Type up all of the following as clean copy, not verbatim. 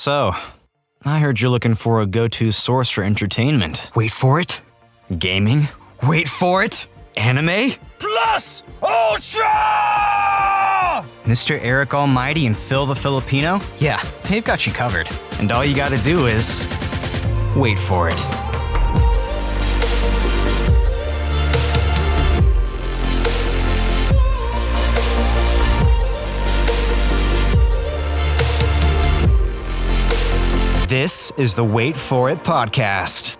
So, I heard you're looking for a go-to source for entertainment. Wait for it. Gaming? Wait for it. Anime? Plus Ultra! Mr. Eric Almighty and Phil the Filipino? Yeah, they've got you covered. And all you gotta do is wait for it. This is the Wait For It podcast.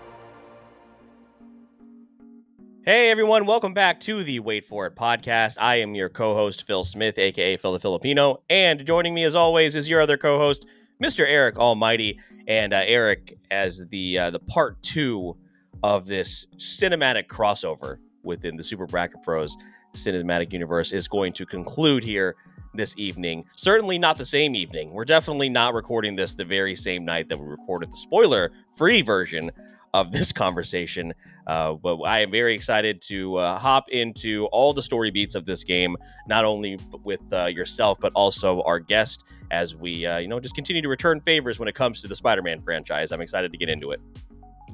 Hey everyone, welcome back to the Wait For It podcast. I am your co-host, Phil Smith, aka Phil the Filipino, and joining me as always is your other co-host, Mr. Eric Almighty. And Eric, as the part 2 of this cinematic crossover within the Super Bracket Bros cinematic universe, is going to conclude here this evening. Certainly not the same evening. We're definitely not recording this the very same night that we recorded the spoiler-free version of this conversation. But I am very excited to hop into all the story beats of this game, not only with yourself, but also our guest, as we just continue to return favors when it comes to the Spider-Man franchise. I'm excited to get into it.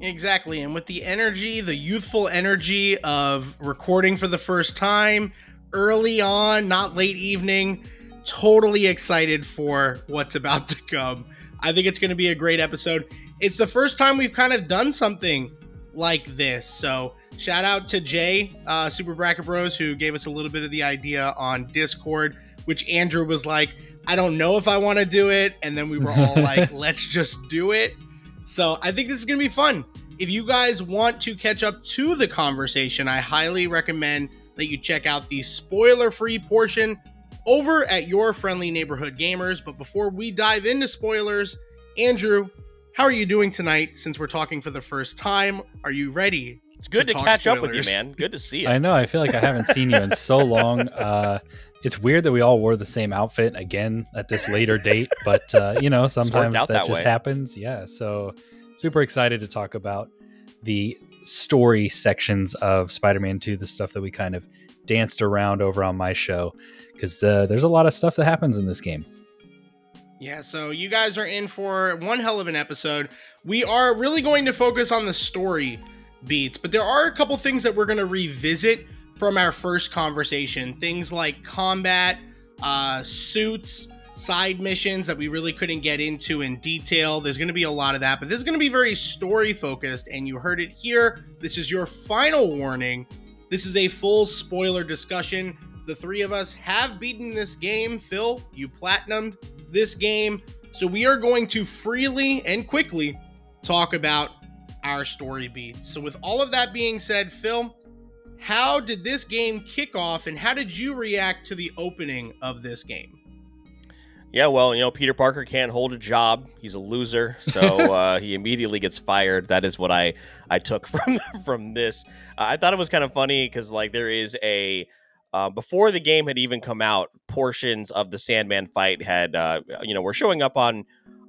Exactly. And with the energy, the youthful energy of recording for the first time, early on, not late evening, totally excited for what's about to come. I think it's going to be a great episode. It's the first time we've kind of done something like this. So shout out to Jay, Super Bracket Bros, who gave us a little bit of the idea on Discord, which Andrew was like, I don't know if I want to do it. And then we were all like, let's just do it. So I think this is going to be fun. If you guys want to catch up to the conversation, I highly recommend that you check out the spoiler-free portion over at Your Friendly Neighborhood Gamers. But before we dive into spoilers, Andrew, how are you doing tonight since we're talking for the first time? Are you ready? It's good to catch up with you, man. Good to see you. I know. I feel like I haven't seen you in so long. It's weird that we all wore the same outfit again at this later date, but sometimes that just happens. Yeah. So super excited to talk about the story sections of Spider-Man 2, the stuff that we kind of danced around over on my show, because there's a lot of stuff that happens in this game. Yeah, so you guys are in for one hell of an episode. We are really going to focus on the story beats, but there are a couple things that we're going to revisit from our first conversation. Things like combat, suits, side missions that we really couldn't get into in detail. There's going to be a lot of that, but this is going to be very story focused, and you heard it here. This is your final warning. This is a full spoiler discussion. The three of us have beaten this game. Phil, you platinumed this game. So we are going to freely and quickly talk about our story beats. So with all of that being said, Phil, how did this game kick off, and how did you react to the opening of this game? Yeah, well, Peter Parker can't hold a job. He's a loser, so he immediately gets fired. That is what I took from this. I thought it was kind of funny because, there is a... before the game had even come out, portions of the Sandman fight had, were showing up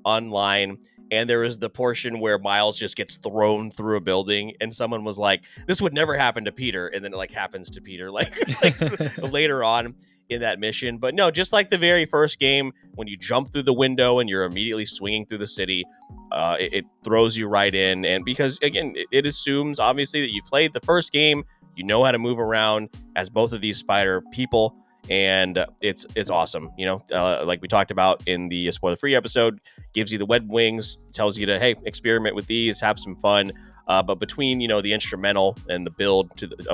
online, and there was the portion where Miles just gets thrown through a building, and someone was like, "This would never happen to Peter," and then it happens to Peter later on in that mission. But no, just like the very first game, when you jump through the window and you're immediately swinging through the city, it throws you right in, and because again, it assumes obviously that you've played the first game. You know how to move around as both of these spider people, and it's awesome. Like we talked about in the spoiler-free episode, gives you the web wings, tells you to, hey, experiment with these, have some fun. But between the instrumental and the build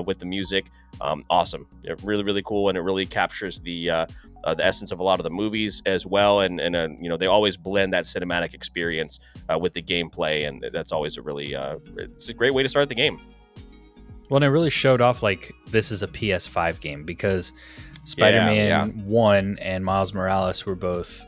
with the music, awesome. They're really, really cool, and it really captures the essence of a lot of the movies as well. And they always blend that cinematic experience with the gameplay, and that's always it's a great way to start the game. Well, and it really showed off this is a PS5 game, because Spider-Man 1 and Miles Morales were both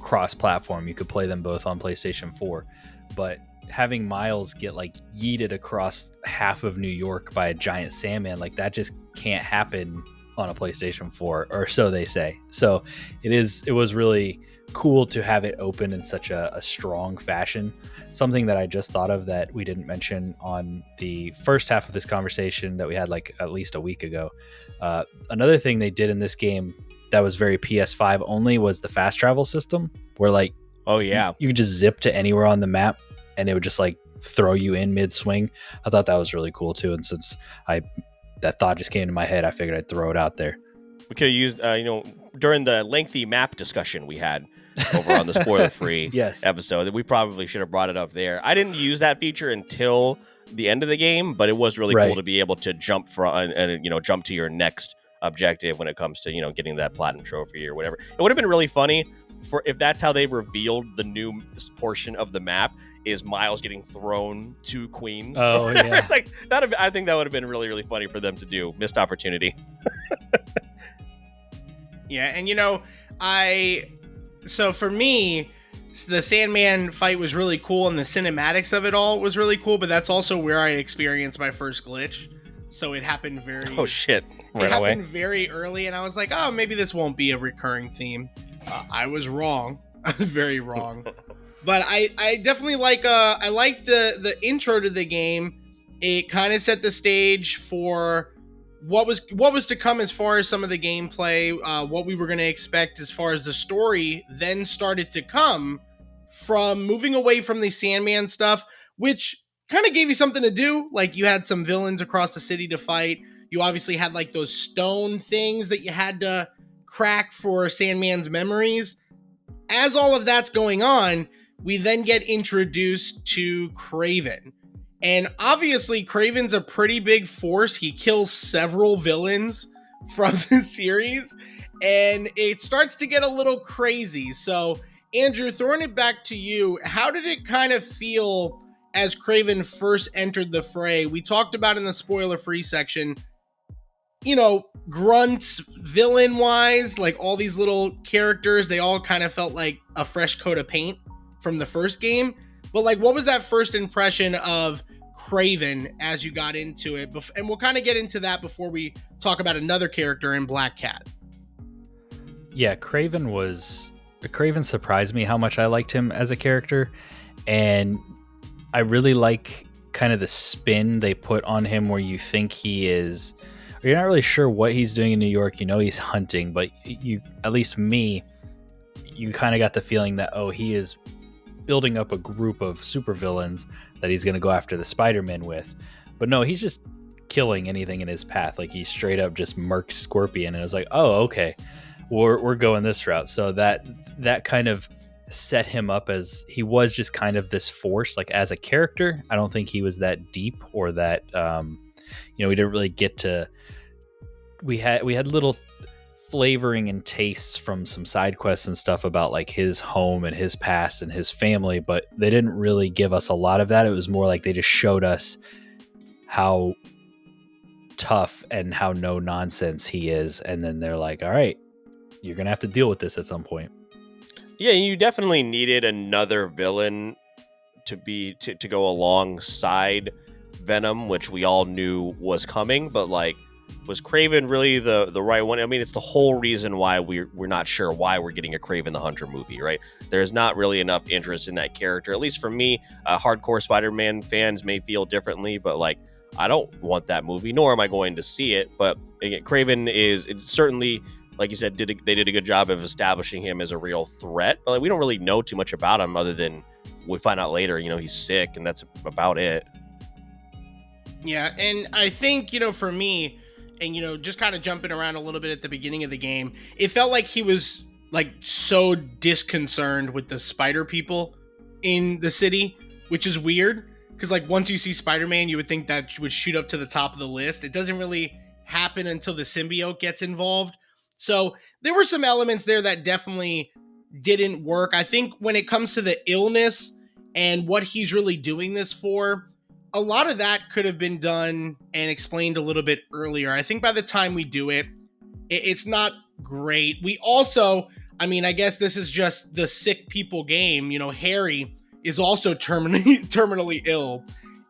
cross-platform. You could play them both on PlayStation 4. But having Miles get yeeted across half of New York by a giant Sandman, that just can't happen on a PlayStation 4, or so they say. So it was really cool to have it open in such a strong fashion. Something that I just thought of that we didn't mention on the first half of this conversation that we had at least a week ago. Another thing they did in this game that was very PS5 only was the fast travel system, where Oh yeah, you could just zip to anywhere on the map, and it would just like throw you in mid swing. I thought that was really cool too. And since that thought just came into my head, I figured I'd throw it out there. we could have used during the lengthy map discussion we had over on the spoiler-free Yes. episode that we probably should have brought it up there. I didn't use that feature until the end of the game, but it was really cool to be able to jump jump to your next objective when it comes to getting that platinum trophy or whatever. It would have been really funny if that's how they revealed this portion of the map is Miles getting thrown to Queens. Oh yeah, like that. I think that would have been really, really funny for them to do. Missed opportunity. Yeah, and so for me, the Sandman fight was really cool, and the cinematics of it all was really cool. But that's also where I experienced my first glitch. So it happened very. Oh shit! It happened very early, and I was like, oh, maybe this won't be a recurring theme. I was wrong. I was very wrong. But I definitely like the intro to the game. It kind of set the stage for what was to come as far as some of the gameplay, what we were going to expect as far as the story then started to come from moving away from the Sandman stuff, which kind of gave you something to do. Like, you had some villains across the city to fight. You obviously had like those stone things that you had to crack for Sandman's memories. As all of that's going on, we then get introduced to Kraven. And obviously, Kraven's a pretty big force. He kills several villains from the series, and it starts to get a little crazy. So, Andrew, throwing it back to you, how did it kind of feel as Kraven first entered the fray? We talked about in the spoiler-free section, grunts, villain-wise, like all these little characters, they all kind of felt like a fresh coat of paint from the first game. But like, what was that first impression of Kraven as you got into it? And we'll kind of get into that before we talk about another character in Black Cat. Yeah, Kraven surprised me how much I liked him as a character. And I really like kind of the spin they put on him where you think he is, or you're not really sure what he's doing in New York. He's hunting, but you kind of got the feeling that, he is building up a group of supervillains that he's going to go after the Spider-Man with. But no, he's just killing anything in his path. Like, he straight up just murks Scorpion, and it was like, oh, okay, we're going this route. So that kind of set him up as he was just kind of this force. Like, as a character, I don't think he was that deep or that we didn't really get to. We had little flavoring and tastes from some side quests and stuff about like his home and his past and his family, but they didn't really give us a lot of that. It was more like they just showed us how tough and how no nonsense he is, and then they're like, all right, you're gonna have to deal with this at some point. Yeah, you definitely needed another villain to go alongside Venom, which we all knew was coming, but like, was Kraven really the right one? I mean, it's the whole reason why we're not sure why we're getting a Kraven the Hunter movie, right? There's not really enough interest in that character, at least for me. Hardcore Spider-Man fans may feel differently, but like, I don't want that movie, nor am I going to see it. But again, Kraven it's certainly, like you said, they did a good job of establishing him as a real threat. But like, we don't really know too much about him other than we find out later, he's sick, and that's about it. Yeah, and I think, for me, and just kind of jumping around a little bit at the beginning of the game, it felt like he was like so disconcerted with the spider people in the city, which is weird because like, once you see Spider-Man, you would think that would shoot up to the top of the list. It doesn't really happen until the symbiote gets involved. So there were some elements there that definitely didn't work. I think when it comes to the illness and what he's really doing this for, a lot of that could have been done and explained a little bit earlier. I think by the time we do it, it's not great. We also, I guess this is just the sick people game. Harry is also terminally ill.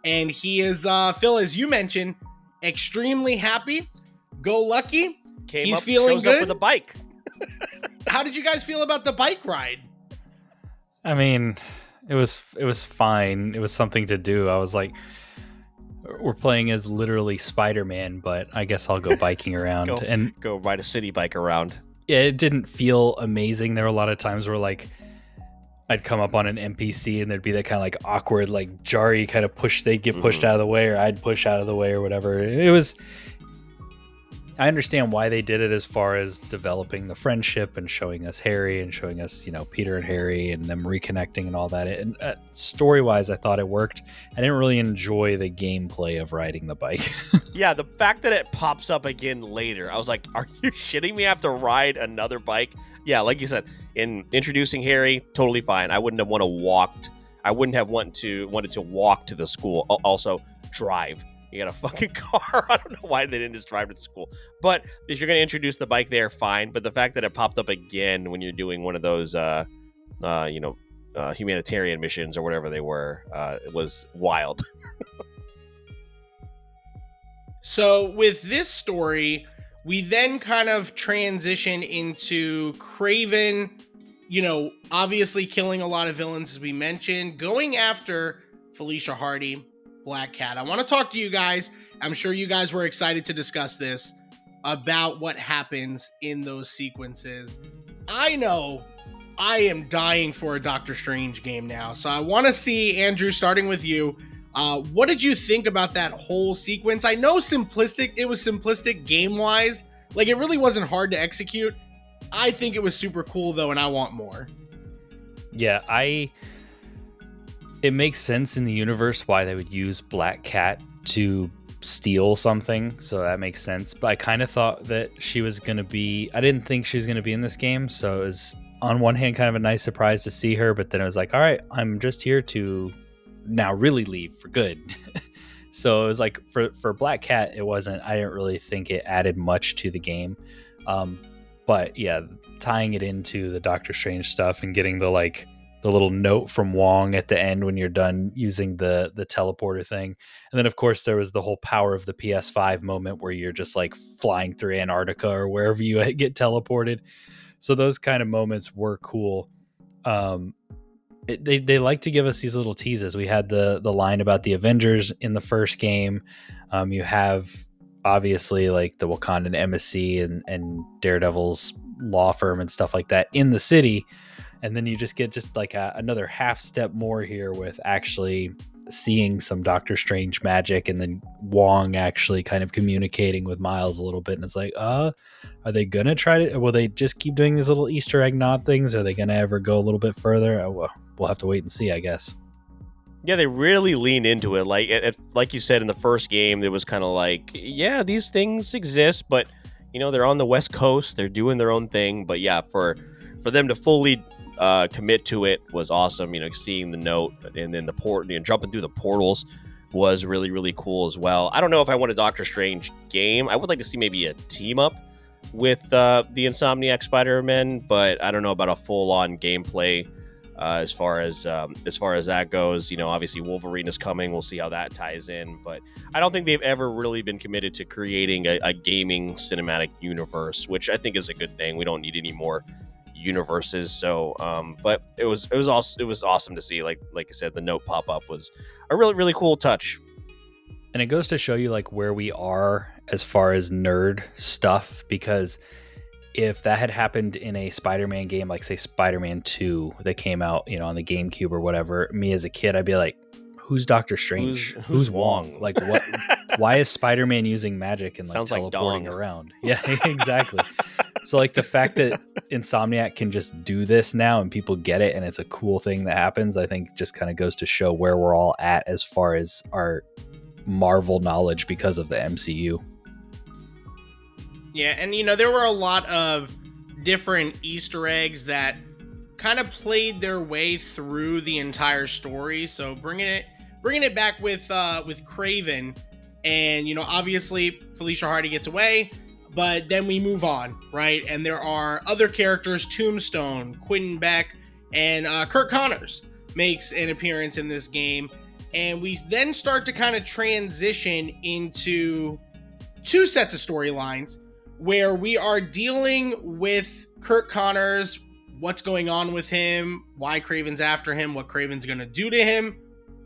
And he is, Phil, as you mentioned, extremely happy, go lucky. He's feeling good. Up with a bike. How did you guys feel about the bike ride? I mean, it was fine. It was something to do. I was like, we're playing as literally Spider-Man, but I guess I'll go biking around and go ride a city bike around. Yeah, it didn't feel amazing. There were a lot of times where like I'd come up on an NPC and there'd be that kind of like awkward, like jarry kind of push. They'd get pushed out of the way, or I'd push out of the way, or whatever. I understand why they did it as far as developing the friendship and showing us Harry and showing us, Peter and Harry and them reconnecting and all that. And story-wise, I thought it worked. I didn't really enjoy the gameplay of riding the bike. Yeah, the fact that it pops up again later, I was like, are you shitting me? I have to ride another bike? Yeah, like you said, in introducing Harry, totally fine. I wouldn't have wanted to walk to the school. Also, drive. You got a fucking car. I don't know why they didn't just drive to the school. But if you're going to introduce the bike there, fine. But the fact that it popped up again when you're doing one of those, humanitarian missions or whatever they were, it was wild. So with this story, we then kind of transition into Craven, obviously killing a lot of villains, as we mentioned, going after Felicia Hardy, Black Cat. I want to talk to you guys. I'm sure you guys were excited to discuss this, about what happens in those sequences. I know I am dying for a Doctor Strange game now. So I want to see, Andrew, starting with you. What did you think about that whole sequence? I know it was simplistic game-wise. Like, it really wasn't hard to execute. I think it was super cool, though, and I want more. Yeah, it makes sense in the universe why they would use Black Cat to steal something, so that makes sense. But I kind of thought that I didn't think she was going to be in this game, so it was, on one hand, kind of a nice surprise to see her, but then it was like, all right, I'm just here to now really leave for good. So it was like, for Black Cat, I didn't really think it added much to the game. But yeah, tying it into the Doctor Strange stuff and getting the little note from Wong at the end when you're done using the teleporter thing. And then of course there was the whole power of the PS5 moment where you're just like flying through Antarctica or wherever you get teleported. So those kind of moments were cool. They like to give us these little teases. We had the line about the Avengers in the first game. You have obviously like the Wakandan embassy and Daredevil's law firm and stuff like that in the city. And then you just get like another half step more here with actually seeing some Doctor Strange magic, and then Wong actually kind of communicating with Miles a little bit. And it's like, are they going to try to, will they just keep doing these little Easter egg nod things? Are they going to ever go a little bit further? Well, we'll have to wait and see, I guess. Yeah, they really lean into it. Like you said in the first game, it was kind of like, yeah, these things exist, but they're on the West Coast, they're doing their own thing. But yeah, for them to fully commit to it was awesome. Seeing the note and then the port and jumping through the portals was really, really cool as well. I don't know if I want a Doctor Strange game. I would like to see maybe a team up with the Insomniac Spider-Man, but I don't know about a full-on gameplay as far as that goes. Obviously Wolverine is coming. We'll see how that ties in, but I don't think they've ever really been committed to creating a gaming cinematic universe, which I think is a good thing. We don't need any more universes. So but it was awesome to see, like I said, the note pop up was a really, really cool touch. And it goes to show you like where we are as far as nerd stuff, because if that had happened in a Spider-Man game, like say Spider-Man 2 that came out, on the GameCube or whatever, me as a kid, I'd be like, who's Doctor Strange? Who's Wong? Like, what? Why is Spider-Man using magic and like teleporting around? Yeah, exactly. So like the fact that Insomniac can just do this now and people get it and it's a cool thing that happens, I think just kind of goes to show where we're all at as far as our Marvel knowledge because of the MCU. Yeah, and there were a lot of different Easter eggs that kind of played their way through the entire story. So bringing it back with Craven, and obviously Felicia Hardy gets away, but then we move on, right? And there are other characters, Tombstone, Quentin Beck, and Kurt Connors makes an appearance in this game, and we then start to kind of transition into two sets of storylines where we are dealing with Kurt Connors, what's going on with him, why Craven's after him, what Craven's going to do to him.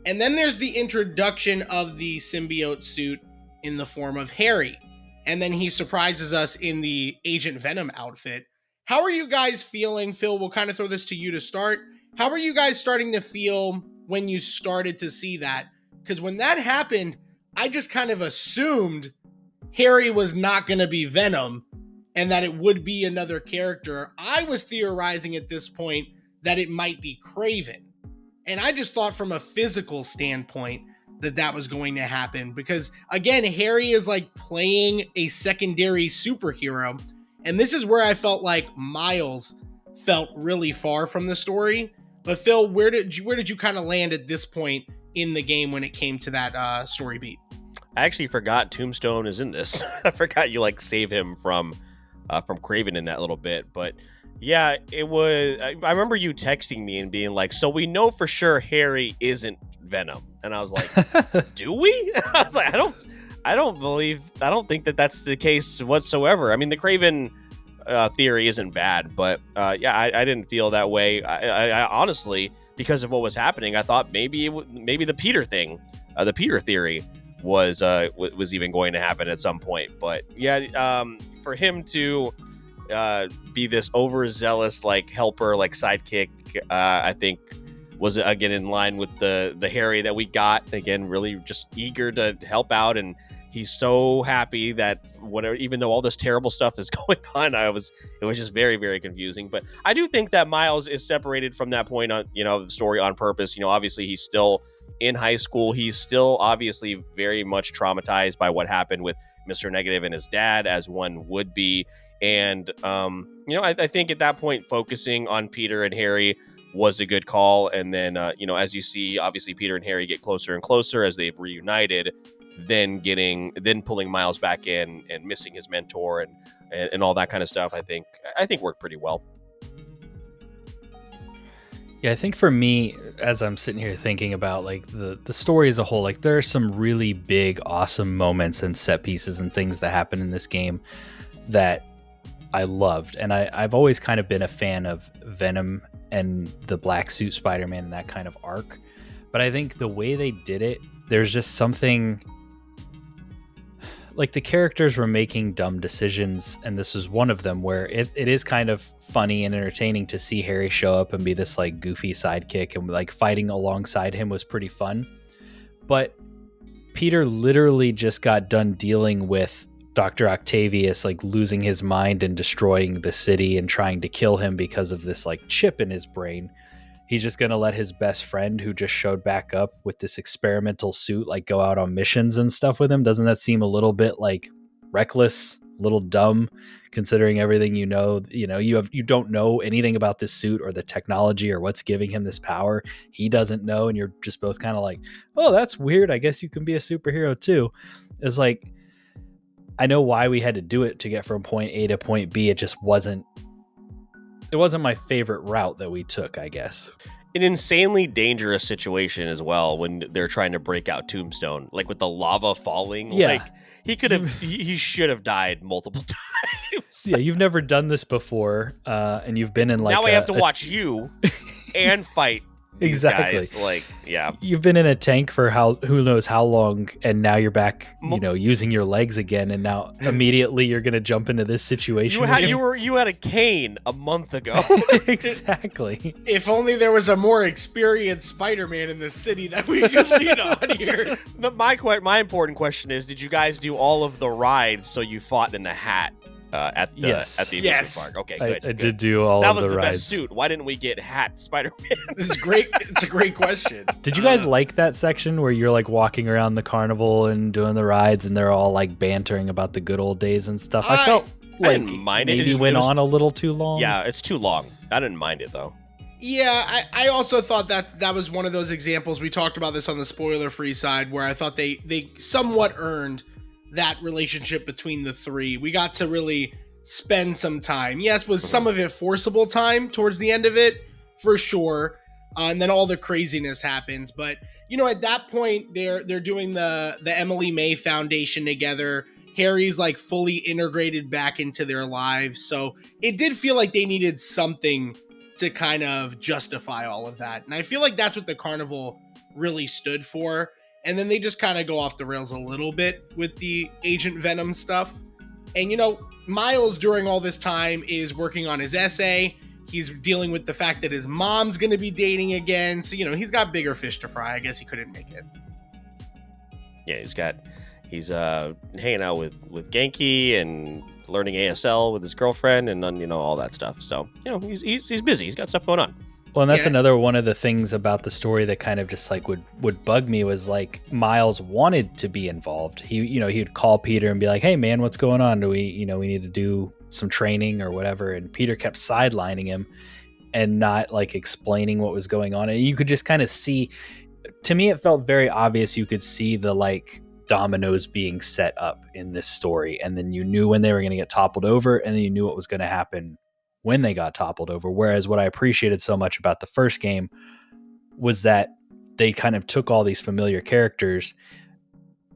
And then there's the introduction of the symbiote suit in the form of Harry. And then he surprises us in the Agent Venom outfit. How are you guys feeling? Phil, we'll kind of throw this to you to start. How are you guys starting to feel when you started to see that? Because when that happened, I just kind of assumed Harry was not going to be Venom and that it would be another character. I was theorizing at this point that it might be Kraven. And I just thought from a physical standpoint that was going to happen because, again, Harry is like playing a secondary superhero. And this is where I felt like Miles felt really far from the story. But Phil, where did you kind of land at this point in the game when it came to that story beat? I actually forgot Tombstone is in this. I forgot you like save him from Kraven in that little bit. But yeah, it was. I remember you texting me and being like, "So we know for sure Harry isn't Venom," and I was like, "Do we?" I was like, I don't think that that's the case whatsoever. I mean, the Kraven theory isn't bad, but yeah, I didn't feel that way. I honestly, because of what was happening, I thought maybe the Peter thing, the Peter theory was even going to happen at some point. But yeah, for him to be this overzealous like helper, like sidekick, I think was again in line with the Harry that we got. Again, really just eager to help out, and he's so happy that whatever, even though all this terrible stuff is going on, it was just very, very confusing. But I do think that Miles is separated from that point on, the story on purpose. Obviously he's still in high school. He's still obviously very much traumatized by what happened with Mr. Negative and his dad, as one would be. And, I think at that point, focusing on Peter and Harry was a good call. And then, as you see, obviously Peter and Harry get closer and closer as they've reunited, then pulling Miles back in and missing his mentor and all that kind of stuff, I think worked pretty well. Yeah, I think for me, as I'm sitting here thinking about like the story as a whole, like there are some really big, awesome moments and set pieces and things that happen in this game that I loved. And I've always kind of been a fan of Venom and the Black Suit Spider-Man and that kind of arc. But I think the way they did it, there's just something like the characters were making dumb decisions, and this was one of them where it is kind of funny and entertaining to see Harry show up and be this like goofy sidekick, and like fighting alongside him was pretty fun. But Peter literally just got done dealing with Dr. Octavius like losing his mind and destroying the city and trying to kill him because of this like chip in his brain. He's just going to let his best friend, who just showed back up with this experimental suit, like go out on missions and stuff with him. Doesn't that seem a little bit like reckless, a little dumb, considering everything you don't know anything about this suit or the technology or what's giving him this power. He doesn't know, and you're just both kind of like, oh, that's weird. I guess you can be a superhero too. It's like, I know why we had to do it to get from point A to point B. It just wasn't my favorite route that we took, I guess. An insanely dangerous situation as well when they're trying to break out Tombstone, like with the lava falling. Yeah. Like he should have died multiple times. Yeah, you've never done this before, and you've been in like now I have to watch you and fight these exactly guys. Like, yeah, you've been in a tank for who knows how long, and now you're back, using your legs again, and now immediately you're gonna jump into this situation. You had a cane a month ago. Exactly. If only there was a more experienced Spider-Man in this city that we could lean on here. My important question is: did you guys do all of the rides so you fought in the hat? At the amusement park. Okay, good. I did do all of the rides. That was the best suit. Why didn't we get Hat Spider-Man? This is great. It's a great question. Did you guys like that section where you're like walking around the carnival and doing the rides, and they're all like bantering about the good old days and stuff? I felt like I didn't mind it. Maybe went on a little too long. Yeah, it's too long. I didn't mind it though. Yeah, I also thought that was one of those examples. We talked about this on the spoiler-free side, where I thought they somewhat earned that relationship between the three. We got to really spend some time. Yes, was some of it forcible time towards the end of it, for sure. And then all the craziness happens. But, at that point, they're doing the Emily May Foundation together. Harry's like fully integrated back into their lives. So it did feel like they needed something to kind of justify all of that. And I feel like that's what the carnival really stood for. And then they just kind of go off the rails a little bit with the Agent Venom stuff. And, Miles during all this time is working on his essay. He's dealing with the fact that his mom's going to be dating again. So, he's got bigger fish to fry. I guess he couldn't make it. Yeah, he's hanging out with Genki and learning ASL with his girlfriend and all that stuff. So, he's busy. He's got stuff going on. Well, and that's another one of the things about the story that kind of just like would bug me was like Miles wanted to be involved. He'd call Peter and be like, "Hey man, what's going on? Do we need to do some training or whatever?" And Peter kept sidelining him and not like explaining what was going on. And you could just kind of see, to me, it felt very obvious. You could see the like dominoes being set up in this story. And then you knew when they were going to get toppled over, and then you knew what was going to happen when they got toppled over. Whereas what I appreciated so much about the first game was that they kind of took all these familiar characters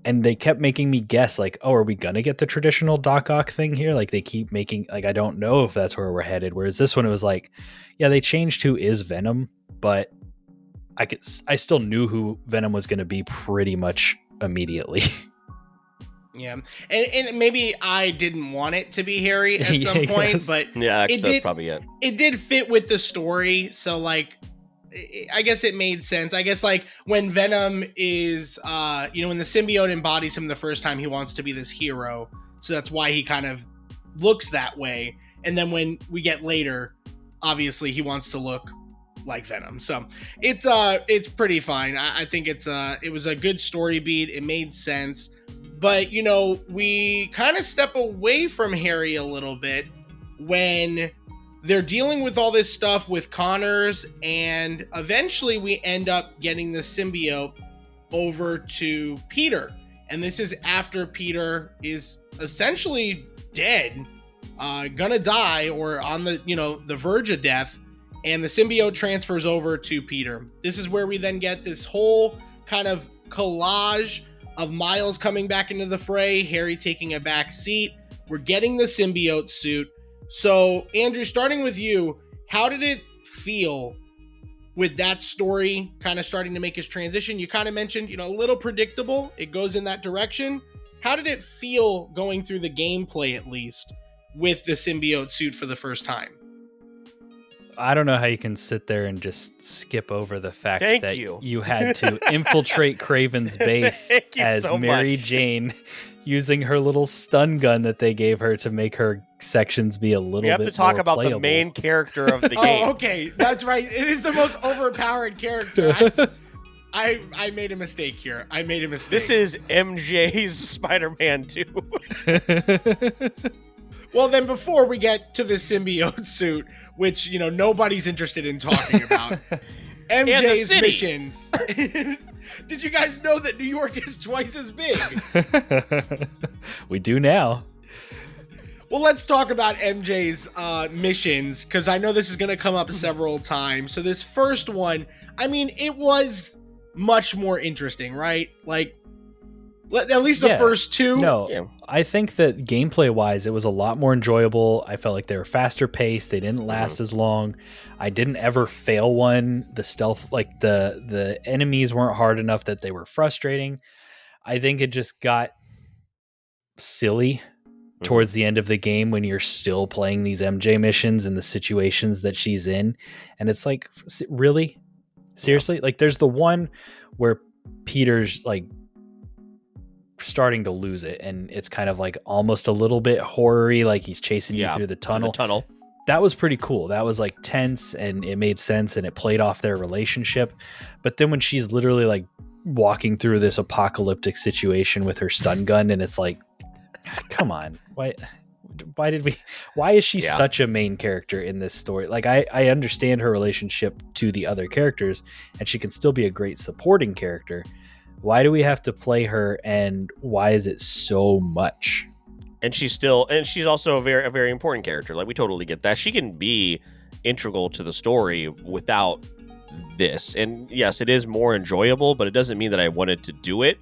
and they kept making me guess like, oh, are we going to get the traditional Doc Ock thing here? Like they keep making, like, I don't know if that's where we're headed. Whereas this one, it was like, yeah, they changed who is Venom, but I still knew who Venom was going to be pretty much immediately. Yeah, and maybe I didn't want it to be Harry at some point, but yeah, that's probably it. It did fit with the story, so like, I guess it made sense. I guess like when Venom is, when the symbiote embodies him the first time, he wants to be this hero, so that's why he kind of looks that way. And then when we get later, obviously he wants to look like Venom. So it's pretty fine. I think it was a good story beat. It made sense. But, we kind of step away from Harry a little bit when they're dealing with all this stuff with Connors, and eventually we end up getting the symbiote over to Peter. And this is after Peter is essentially dead, gonna die or on the verge of death, and the symbiote transfers over to Peter. This is where we then get this whole kind of collage of Miles coming back into the fray, Harry taking a back seat. We're getting the symbiote suit. So, Andrew, starting with you, how did it feel with that story kind of starting to make its transition? You kind of mentioned, a little predictable. It goes in that direction. How did it feel going through the gameplay, at least, with the symbiote suit for the first time? I don't know how you can sit there and just skip over the fact that you had to infiltrate Craven's base as so Mary much. Jane using her little stun gun that they gave her to make her sections be a little bit We have to talk more about playable. the main character of the game. Oh, okay. That's right. It is the most overpowered character. I made a mistake here. This is MJ's Spider-Man 2. Well, then before we get to the symbiote suit, which, nobody's interested in talking about, MJ's missions. Did you guys know that New York is twice as big? We do now. Well, let's talk about MJ's missions, because I know this is going to come up several times. So this first one, it was much more interesting, right? Like, at least the first two. No, yeah. I think that gameplay wise, it was a lot more enjoyable. I felt like they were faster paced. They didn't last as long. I didn't ever fail one. The stealth, like the enemies weren't hard enough that they were frustrating. I think it just got silly towards the end of the game when you're still playing these MJ missions and the situations that she's in. And it's like, really? Seriously? Like there's the one where Peter's like starting to lose it, and it's kind of like almost a little bit horror-y, like he's chasing you through the tunnel. That was pretty cool. That was like tense, and it made sense, and it played off their relationship. But then when she's literally like walking through this apocalyptic situation with her stun gun, and it's like, come on, why is she such a main character in this story? Like I understand her relationship to the other characters, and she can still be a great supporting character. Why do we have to play her, and why is it so much? And she's also a very important character. Like, we totally get that. She can be integral to the story without this. And yes, it is more enjoyable, but it doesn't mean that I wanted to do it.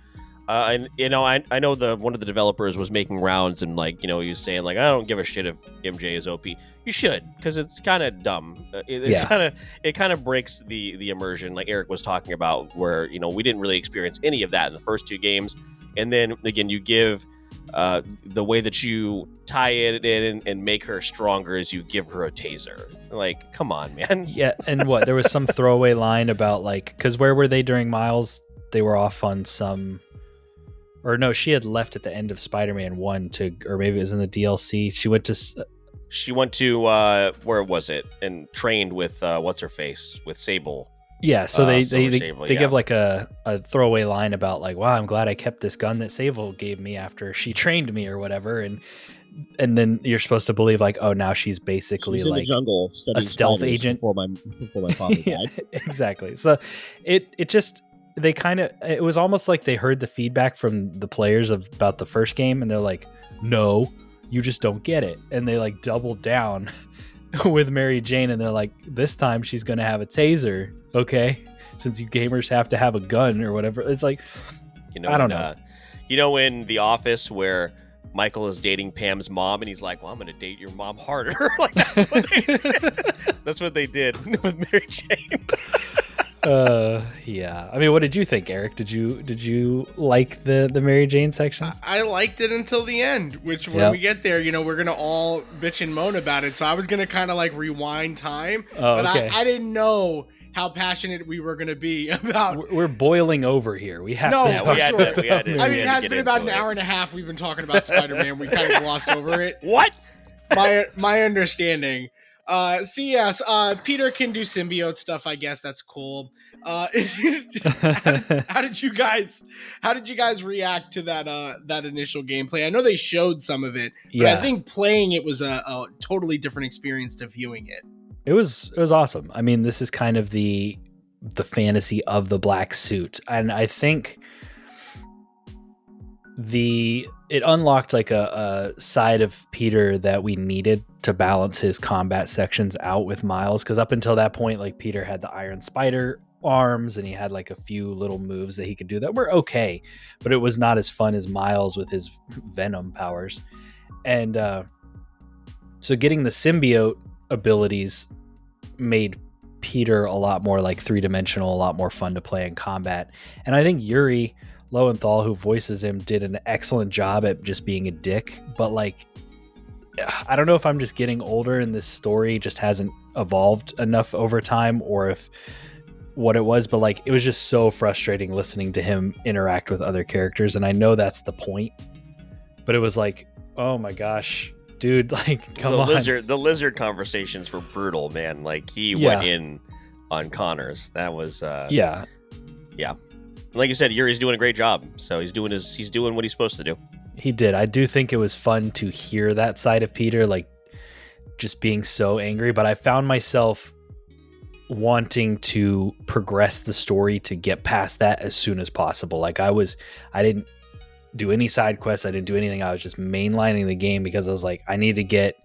And I know one of the developers was making rounds, and like, he was saying like, I don't give a shit if MJ is OP. You should, because it's kind of dumb. It kind of breaks the immersion, like Eric was talking about, where we didn't really experience any of that in the first two games. And then again, you give the way that you tie it in and make her stronger is you give her a taser. Like, come on, man. Yeah, and what? There was some throwaway line about like, because where were they during Miles? They were off on some, or no, she had left at the end of Spider-Man 1 to, or maybe it was in the DLC. She went to where was it? And trained with what's her face with Sable. Yeah, so they Sable, give like a throwaway line about like, wow, I'm glad I kept this gun that Sable gave me after she trained me or whatever, and then you're supposed to believe like, oh, now she's basically She's in like the jungle a stealth agent before my father died. Exactly. So it just, it was almost like they heard the feedback from the players about the first game, and they're like, no, you just don't get it, and they like doubled down with Mary Jane, and they're like, this time she's gonna have a taser, okay, since you gamers have to have a gun or whatever. It's like, I don't know. In The Office where Michael is dating Pam's mom, and he's like, well, I'm gonna date your mom harder. Like, that's what they did. That's what they did with Mary Jane. Yeah. I mean, what did you think, Eric? Did you like the Mary Jane sections? I liked it until the end, which when we get there, we're gonna all bitch and moan about it. So I was gonna kind of like rewind time, but okay. I didn't know how passionate we were gonna be about. We're boiling over here. We have to. For sure. I mean, it has been about an hour and a half. We've been talking about Spider-Man. We kind of glossed over it. What? My understanding. Yes, Peter can do symbiote stuff. I guess that's cool. How did you guys react to that initial gameplay? I know they showed some of it, but I think playing it was a totally different experience to viewing it. It was awesome. I mean, this is kind of the fantasy of the black suit, and I think it unlocked like a side of Peter that we needed to balance his combat sections out with Miles, because up until that point, like, Peter had the Iron Spider arms and he had like a few little moves that he could do that were okay, but it was not as fun as Miles with his Venom powers. And so getting the symbiote abilities made Peter a lot more like three-dimensional, a lot more fun to play in combat. And I think Yuri Lowenthal, who voices him, did an excellent job at just being a dick. But like, I don't know if I'm just getting older and this story just hasn't evolved enough over time, or if what it was, but like, it was just so frustrating listening to him interact with other characters. And I know that's the point, but it was like, oh my gosh, dude, like, come on. The lizard conversations were brutal, man. Like, he went in on Connors. That was yeah. Like you said, Yuri's doing a great job. So he's doing what he's supposed to do. He did. I do think it was fun to hear that side of Peter, like, just being so angry, but I found myself wanting to progress the story to get past that as soon as possible. Like, I didn't do any side quests. I didn't do anything. I was just mainlining the game because I was like, I need to get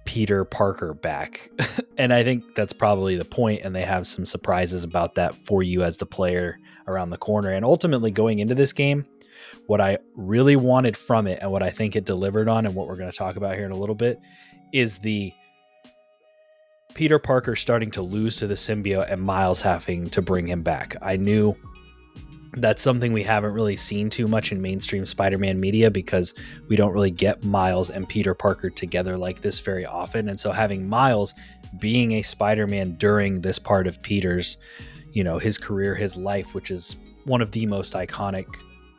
Peter Parker back. And I think that's probably the point, and they have some surprises about that for you as the player around the corner. And ultimately, going into this game, what I really wanted from it and what I think it delivered on, and what we're going to talk about here in a little bit, is the Peter Parker starting to lose to the symbiote and Miles having to bring him back. I knew that's something we haven't really seen too much in mainstream Spider-Man media, because we don't really get Miles and Peter Parker together like this very often. And so having Miles being a Spider-Man during this part of Peter's, his career, his life, which is one of the most iconic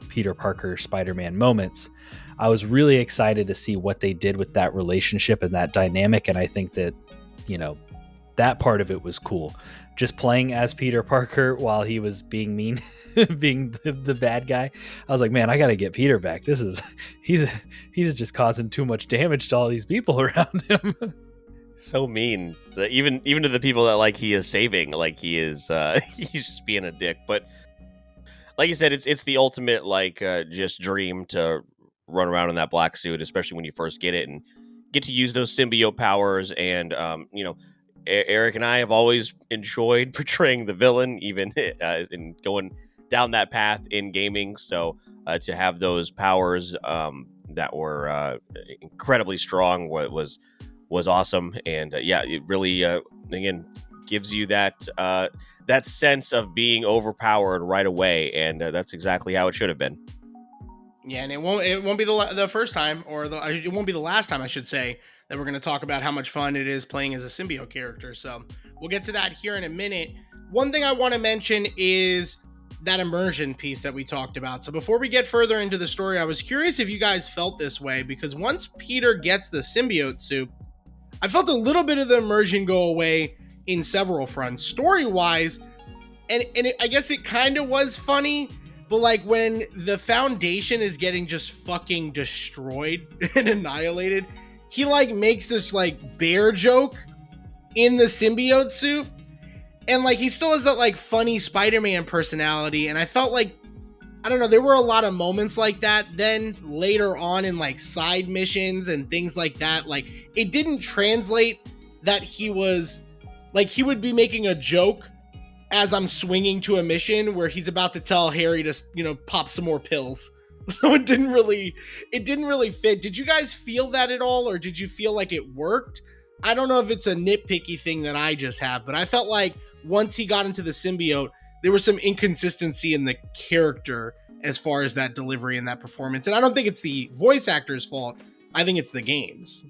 Peter Parker Spider-Man moments, I was really excited to see what they did with that relationship and that dynamic. And I think that, that part of it was cool. Just playing as Peter Parker while he was being mean, being the bad guy. I was like, man, I got to get Peter back. He's just causing too much damage to all these people around him. So mean. Even to the people that like he is saving, like he is, he's just being a dick. But like you said, it's the ultimate like just dream to run around in that black suit, especially when you first get it and get to use those symbiote powers. And Eric and I have always enjoyed portraying the villain, even in going down that path in gaming. So to have those powers that were incredibly strong was awesome. And it really again gives you that sense of being overpowered right away, and that's exactly how it should have been. Yeah, and it won't be the first time, it won't be the last time, I should say, that we're going to talk about how much fun it is playing as a symbiote character. So we'll get to that here in a minute. One thing I want to mention is that immersion piece that we talked about. So before we get further into the story, I was curious if you guys felt this way, because once Peter gets the symbiote suit, I felt a little bit of the immersion go away in several fronts. Story-wise, I guess it kind of was funny, but like when the Foundation is getting just fucking destroyed and annihilated, he like makes this like bear joke in the symbiote suit, and like he still has that like funny Spider-Man personality, and I felt like, I don't know, there were a lot of moments like that. Then later on in like side missions and things like that, like it didn't translate that he was like, he would be making a joke as I'm swinging to a mission where he's about to tell Harry to, you know, pop some more pills. So it didn't really fit. Did you guys feel that at all, or did you feel like it worked? I don't know if it's a nitpicky thing that I just have, but I felt like once he got into the symbiote, there was some inconsistency in the character as far as that delivery and that performance. And I don't think it's the voice actor's fault. I think it's the game's.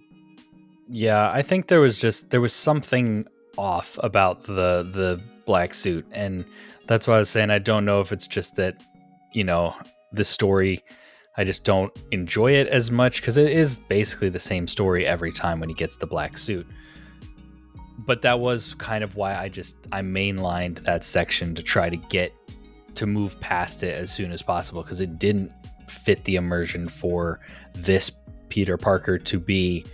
Yeah, I think there was something off about the black suit, and that's why I was saying I don't know if it's just that, you know, the story, I just don't enjoy it as much, because it is basically the same story every time when he gets the black suit. But that was kind of why I mainlined that section to try to move past it as soon as possible, because it didn't fit the immersion for this Peter Parker to be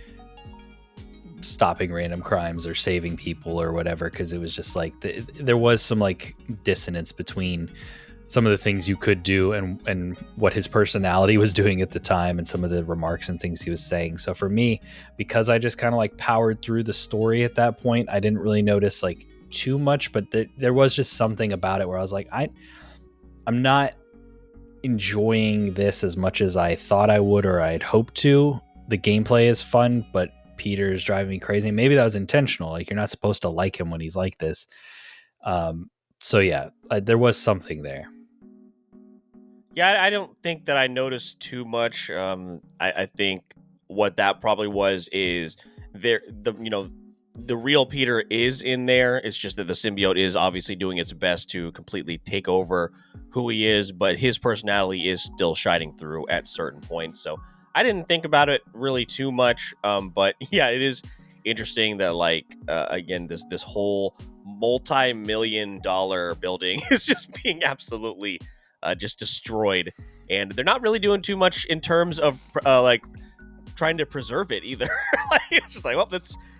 stopping random crimes or saving people or whatever, because it was just like there was some like dissonance between some of the things you could do and what his personality was doing at the time, and some of the remarks and things he was saying. So for me, because I just kind of like powered through the story at that point, I didn't really notice like too much, but there was just something about it where I was like, I'm not enjoying this as much as I thought I would, or I'd hoped to. The gameplay is fun, but Peter is driving me crazy. Maybe that was intentional. Like, you're not supposed to like him when he's like this. So yeah, there was something there. Yeah, I don't think that I noticed too much. I think what that probably was is the real Peter is in there. It's just that the symbiote is obviously doing its best to completely take over who he is, but his personality is still shining through at certain points. So I didn't think about it really too much. But yeah, it is interesting that again, this whole multi-million-dollar building is just being absolutely just destroyed, and they're not really doing too much in terms of trying to preserve it either. It's just like, well,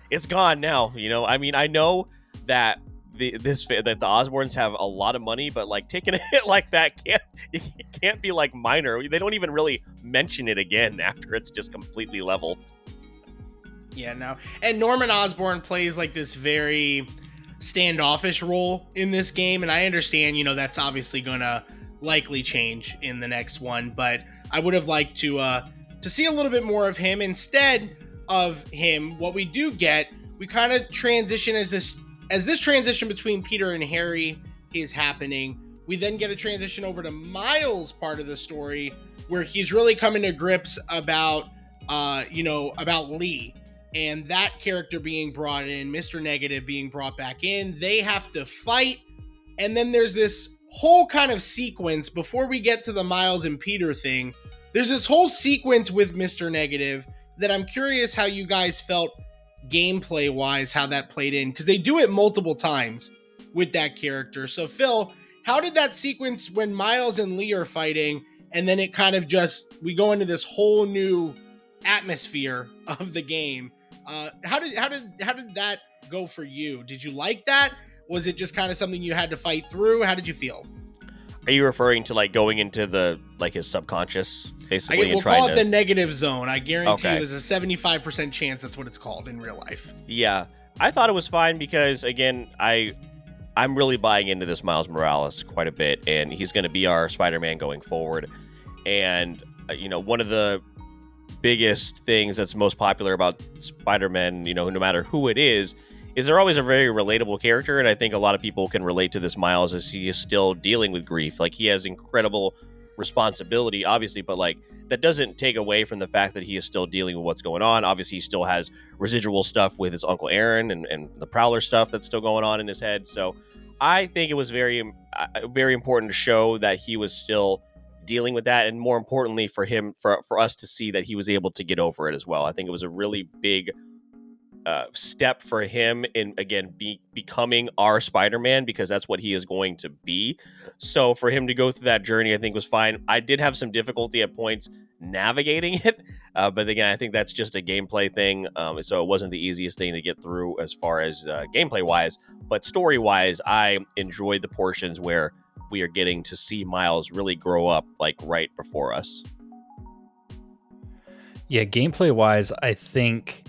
it's gone now. You know, I mean, I know that the Osborns have a lot of money, but like taking a hit like that can't be like minor. They don't even really mention it again after it's just completely leveled. Yeah, no. And Norman Osborn plays like this very standoffish role in this game, and I understand, that's obviously gonna likely change in the next one, but I would have liked to see a little bit more of him. Instead of him, what we do get, we kind of transition as this transition between Peter and Harry is happening. We then get a transition over to Miles' part of the story, where he's really coming to grips about Lee and that character being brought in, Mr. Negative being brought back in. They have to fight, and then there's this whole kind of sequence before we get to the Miles and Peter thing. There's this whole sequence with Mr. Negative that I'm curious how you guys felt gameplay wise, how that played in, because they do it multiple times with that character. So Phil, how did that sequence when Miles and Lee are fighting, and then it kind of we go into this whole new atmosphere of the game? How did that go for you? Did you like that? Was it just kind of something you had to fight through? How did you feel? Are you referring to going into the his subconscious, basically? We'll call it the negative zone. I guarantee you there's a 75% chance that's what it's called in real life. Yeah, I thought it was fine because, again, I'm really buying into this Miles Morales quite a bit, and he's going to be our Spider-Man going forward. And, one of the biggest things that's most popular about Spider-Man, no matter who it is they're always a very relatable character. And I think a lot of people can relate to this Miles as he is still dealing with grief. Like, he has incredible responsibility, obviously, but like that doesn't take away from the fact that he is still dealing with what's going on. Obviously, he still has residual stuff with his Uncle Aaron and the Prowler stuff that's still going on in his head. So I think it was very important to show that he was still dealing with that, and more importantly for us to see that he was able to get over it as well. I think it was a really big step for him in, again, becoming our Spider-Man, because that's what he is going to be. So for him to go through that journey, I think was fine. I did have some difficulty at points navigating it, but again, I think that's just a gameplay thing. So it wasn't the easiest thing to get through as far as gameplay wise, but story wise, I enjoyed the portions where we are getting to see Miles really grow up, like right before us. Yeah, gameplay wise, I think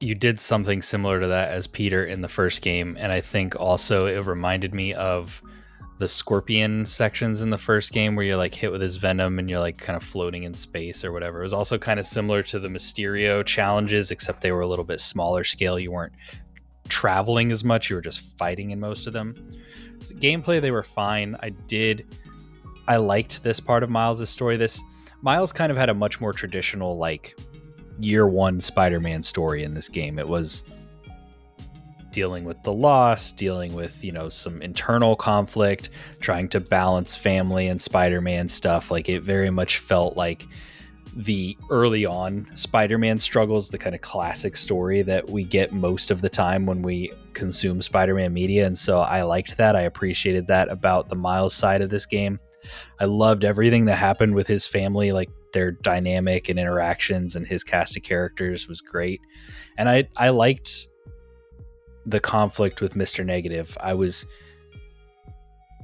you did something similar to that as Peter in the first game, and I think also it reminded me of the Scorpion sections in the first game where you're like hit with his venom and you're like kind of floating in space or whatever. It was also kind of similar to the Mysterio challenges, except they were a little bit smaller scale. You weren't traveling as much, you were just fighting in most of them. So gameplay, they were fine. I liked this part of Miles' story. Miles kind of had a much more traditional like year one Spider-Man story in this game. It was dealing with the loss, dealing with, some internal conflict, trying to balance family and Spider-Man stuff. Like it very much felt like the early on Spider-Man struggles, the kind of classic story that we get most of the time when we consume Spider-Man media. And so I liked that. I appreciated that about the Miles side of this game. I loved everything that happened with his family, like their dynamic and interactions, and his cast of characters was great. And I liked the conflict with Mr. Negative. I was,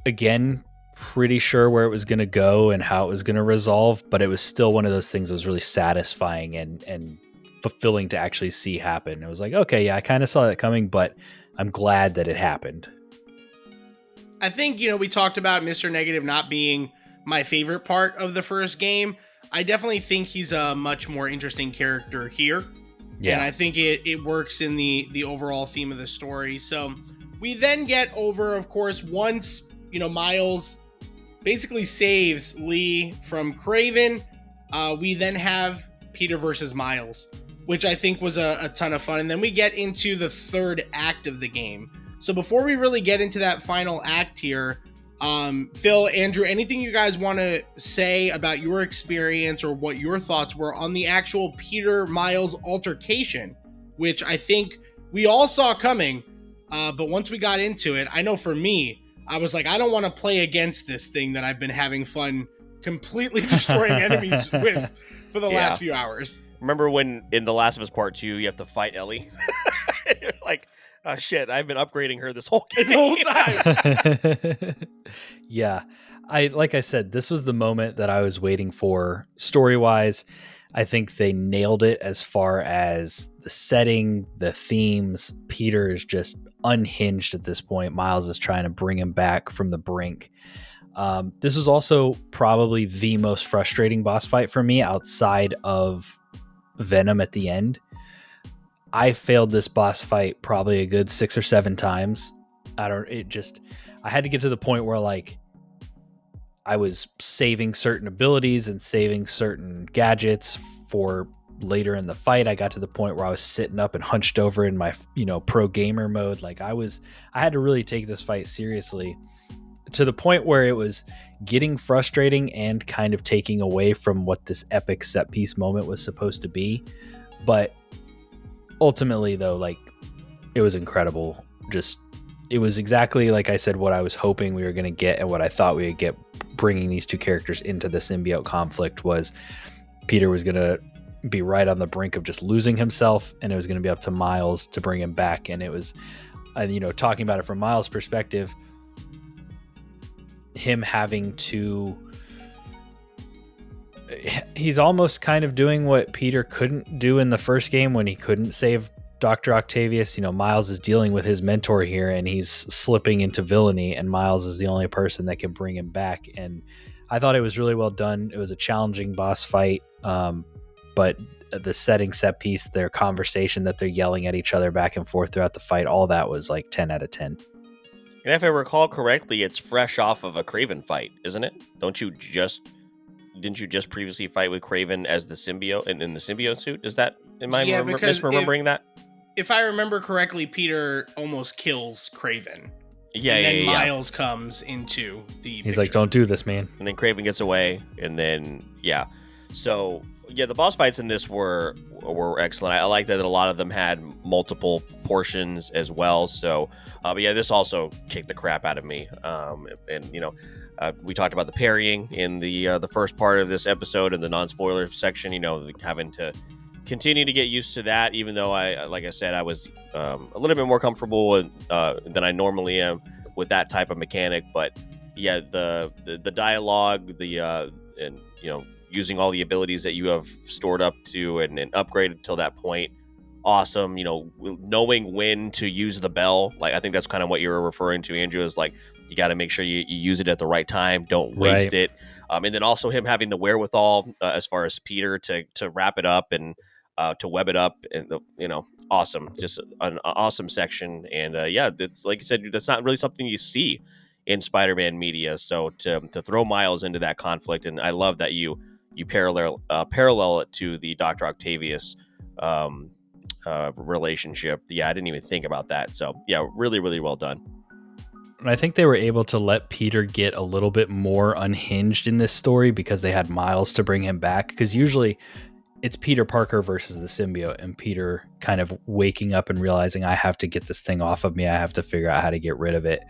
again, pretty sure where it was going to go and how it was going to resolve, but it was still one of those things that was really satisfying and fulfilling to actually see happen. It was like, okay, yeah, I kind of saw that coming, but I'm glad that it happened. I think, we talked about Mr. Negative not being my favorite part of the first game. I definitely think he's a much more interesting character here. Yeah. And I think it works in the overall theme of the story. So we then get over, of course, once, Miles basically saves Lee from Kraven, we then have Peter versus Miles, which I think was a ton of fun. And then we get into the third act of the game. So before we really get into that final act here, Phil, Andrew, anything you guys want to say about your experience or what your thoughts were on the actual Peter-Miles altercation, which I think we all saw coming, but once we got into it, I know for me, I was like, I don't want to play against this thing that I've been having fun completely destroying enemies with for the last few hours. Remember when in The Last of Us Part 2, you have to fight Ellie? You're like, oh shit, I've been upgrading her this whole game. The whole time. Yeah. Like I said, this was the moment that I was waiting for story-wise. I think they nailed it as far as the setting, the themes. Peter is just unhinged at this point. Miles is trying to bring him back from the brink. This was also probably the most frustrating boss fight for me outside of Venom at the end. I failed this boss fight probably a good 6 or 7 times. I had to get to the point where like I was saving certain abilities and saving certain gadgets for later in the fight. I got to the point where I was sitting up and hunched over in my, pro gamer mode. Like I had to really take this fight seriously, to the point where it was getting frustrating and kind of taking away from what this epic set piece moment was supposed to be. But ultimately though, like it was incredible. It was exactly, like I said, what I was hoping we were going to get and what I thought we would get bringing these two characters into the symbiote conflict. Was Peter was going to be right on the brink of just losing himself, and it was going to be up to Miles to bring him back. And it was, talking about it from Miles' perspective, him having to, he's almost kind of doing what Peter couldn't do in the first game when he couldn't save Dr. Octavius. Miles is dealing with his mentor here, and he's slipping into villainy, and Miles is the only person that can bring him back. And I thought it was really well done. It was a challenging boss fight, but the setting, set piece, their conversation that they're yelling at each other back and forth throughout the fight, all that was like 10 out of 10. And if I recall correctly, it's fresh off of a Kraven fight, isn't it? Didn't you just previously fight with Kraven as the symbiote in the symbiote suit? Am I misremembering that? If I remember correctly, Peter almost kills Kraven. Yeah, and then yeah. Miles comes into the He's picture. like, don't do this, man. And then Kraven gets away, and then so the boss fights in this were excellent. I like that a lot of them had multiple portions as well. So, but this also kicked the crap out of me. We talked about the parrying in the first part of this episode in the non-spoiler section. Having to continue to get used to that, even though I was a little bit more comfortable than I normally am with that type of mechanic. But the dialogue, using all the abilities that you have stored up to and upgraded till that point, awesome. Knowing when to use the bell, like I think that's kind of what you were referring to, Andrew, is like you got to make sure you use it at the right time, don't waste it. And then also him having the wherewithal as far as Peter to wrap it up and to web it up, and awesome, just an awesome section. And it's like you said, that's not really something you see in Spider-Man media. So to throw Miles into that conflict, and I love that you parallel it to the Dr. Octavius relationship. I didn't even think about that. So really, really well done. And I think they were able to let Peter get a little bit more unhinged in this story because they had Miles to bring him back. Because usually it's Peter Parker versus the symbiote, and Peter kind of waking up and realizing, I have to get this thing off of me. I have to figure out how to get rid of it.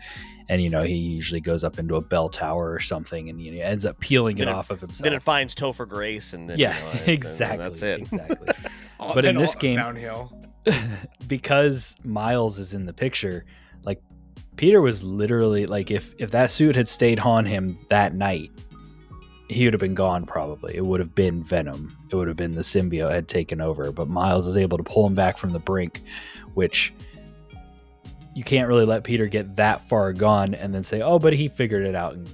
And, he usually goes up into a bell tower or something, and he ends up peeling it off of himself. Then it finds Topher Grace, and then exactly. And that's it. Exactly. But in this game, downhill. because Miles is in the picture, like Peter was literally like, if that suit had stayed on him that night, he would have been gone. Probably it would have been Venom. It would have been the symbiote had taken over. But Miles is able to pull him back from the brink, which you can't really let Peter get that far gone and then say, oh, but he figured it out. And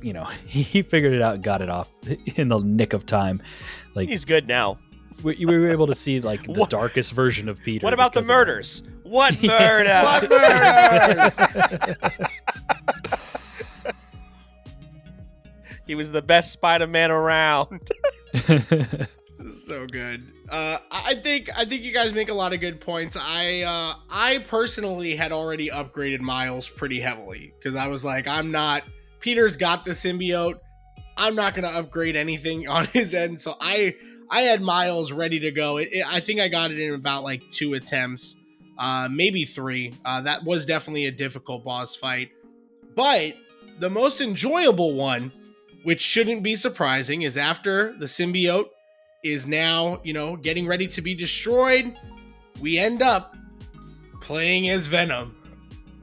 he figured it out and got it off in the nick of time. Like, he's good now. We were able to see like the darkest version of Peter. What about the murders? What murder? What murders? He was the best Spider-Man around. So good. I think you guys make a lot of good points. I personally had already upgraded Miles pretty heavily because I was like, Peter's got the symbiote. I'm not going to upgrade anything on his end. So I had Miles ready to go. I think I got it in about like 2 attempts, maybe 3. That was definitely a difficult boss fight. But the most enjoyable one, which shouldn't be surprising, is after the symbiote is now, getting ready to be destroyed, we end up playing as Venom.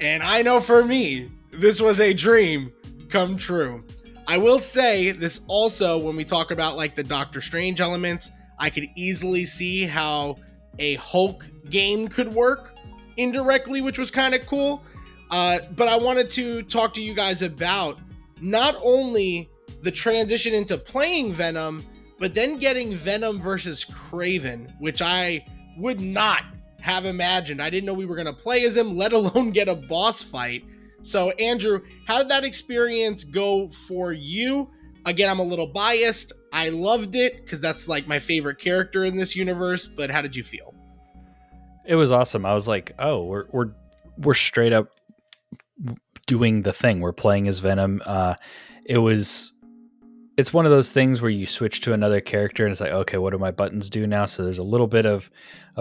And I know for me, this was a dream come true. I will say this also, when we talk about like the Doctor Strange elements, I could easily see how a Hulk game could work indirectly, which was kind of cool. But I wanted to talk to you guys about not only the transition into playing Venom, but then getting Venom versus Kraven, which I would not have imagined. I didn't know we were going to play as him, let alone get a boss fight. So, Andrew, how did that experience go for you? Again, I'm a little biased. I loved it because that's like my favorite character in this universe, but how did you feel? It was awesome. I was like, oh, we're straight up doing the thing. We're playing as Venom. It's one of those things where you switch to another character and it's like, okay, what do my buttons do now? So there's a little bit of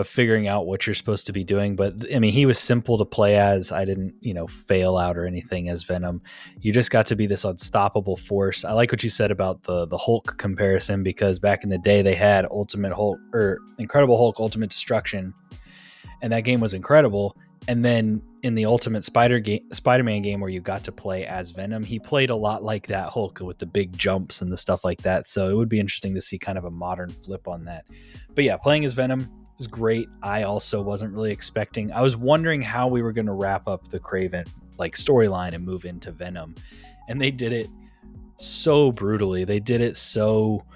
figuring out what you're supposed to be doing. But I mean, he was simple to play as. I didn't, fail out or anything as Venom. You just got to be this unstoppable force. I like what you said about the Hulk comparison, because back in the day they had Ultimate Hulk or Incredible Hulk Ultimate Destruction, and that game was incredible. And then in the Ultimate Spider-Man game where you got to play as Venom, he played a lot like that Hulk with the big jumps and the stuff like that. So it would be interesting to see kind of a modern flip on that. But yeah, playing as Venom was great. I also wasn't really expecting. I was wondering how we were going to wrap up the Kraven storyline and move into Venom. And they did it so brutally. They did it so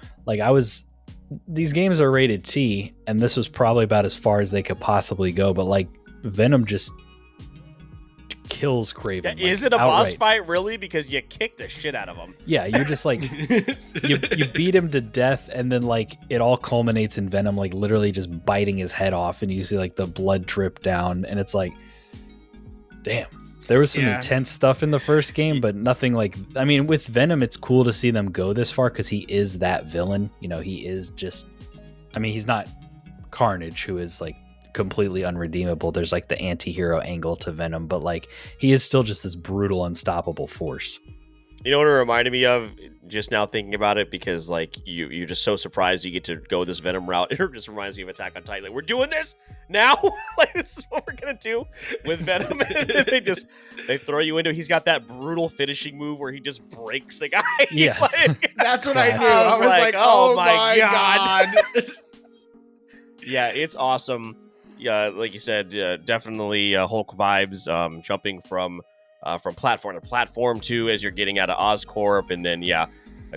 these games are rated T, and this was probably about as far as they could possibly go. But Venom just kills Craven. Yeah, is it a boss fight really? Because you kick the shit out of him. Yeah, you're just like you beat him to death, and then like it all culminates in Venom like literally just biting his head off, and you see like the blood drip down, and it's like, damn. There was some intense stuff in the first game, but nothing like, I mean, with Venom, it's cool to see them go this far because he is that villain. You know, he is just, I mean, he's not Carnage, who is like completely unredeemable. There's like the anti-hero angle to Venom, but like he is still just this brutal, unstoppable force. You know what it reminded me of just now thinking about it, because like you're just so surprised you get to go this Venom route. It just reminds me of Attack on Titan. Like, we're doing this now. Like, this is what we're gonna do with Venom. And they throw you into. He's got that brutal finishing move where he just breaks the guy. Yes, like, that's what I knew. I was like, oh my god. Yeah, it's awesome. Yeah, like you said, definitely Hulk vibes. Jumping from platform to platform too, as you're getting out of Oscorp, and then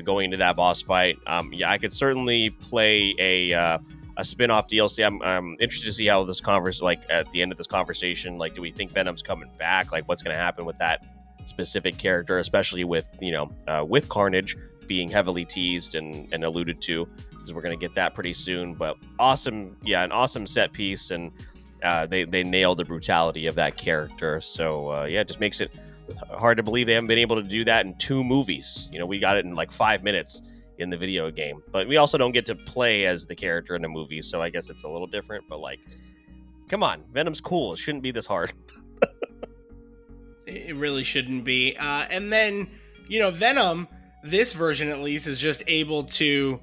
going into that boss fight. I could certainly play a spin-off DLC. I'm interested to see how this at the end of this conversation, like, do we think Venom's coming back? Like, what's going to happen with that specific character, especially with with Carnage being heavily teased and alluded to, because we're going to get that pretty soon. But awesome, an awesome set piece, and they nailed the brutality of that character. So it just makes it hard to believe they haven't been able to do that in 2 movies. We got it in like 5 minutes in the video game, but we also don't get to play as the character in a movie, so I guess it's a little different. But like, come on, Venom's cool. It shouldn't be this hard. It really shouldn't be. And then Venom, this version at least, is just able to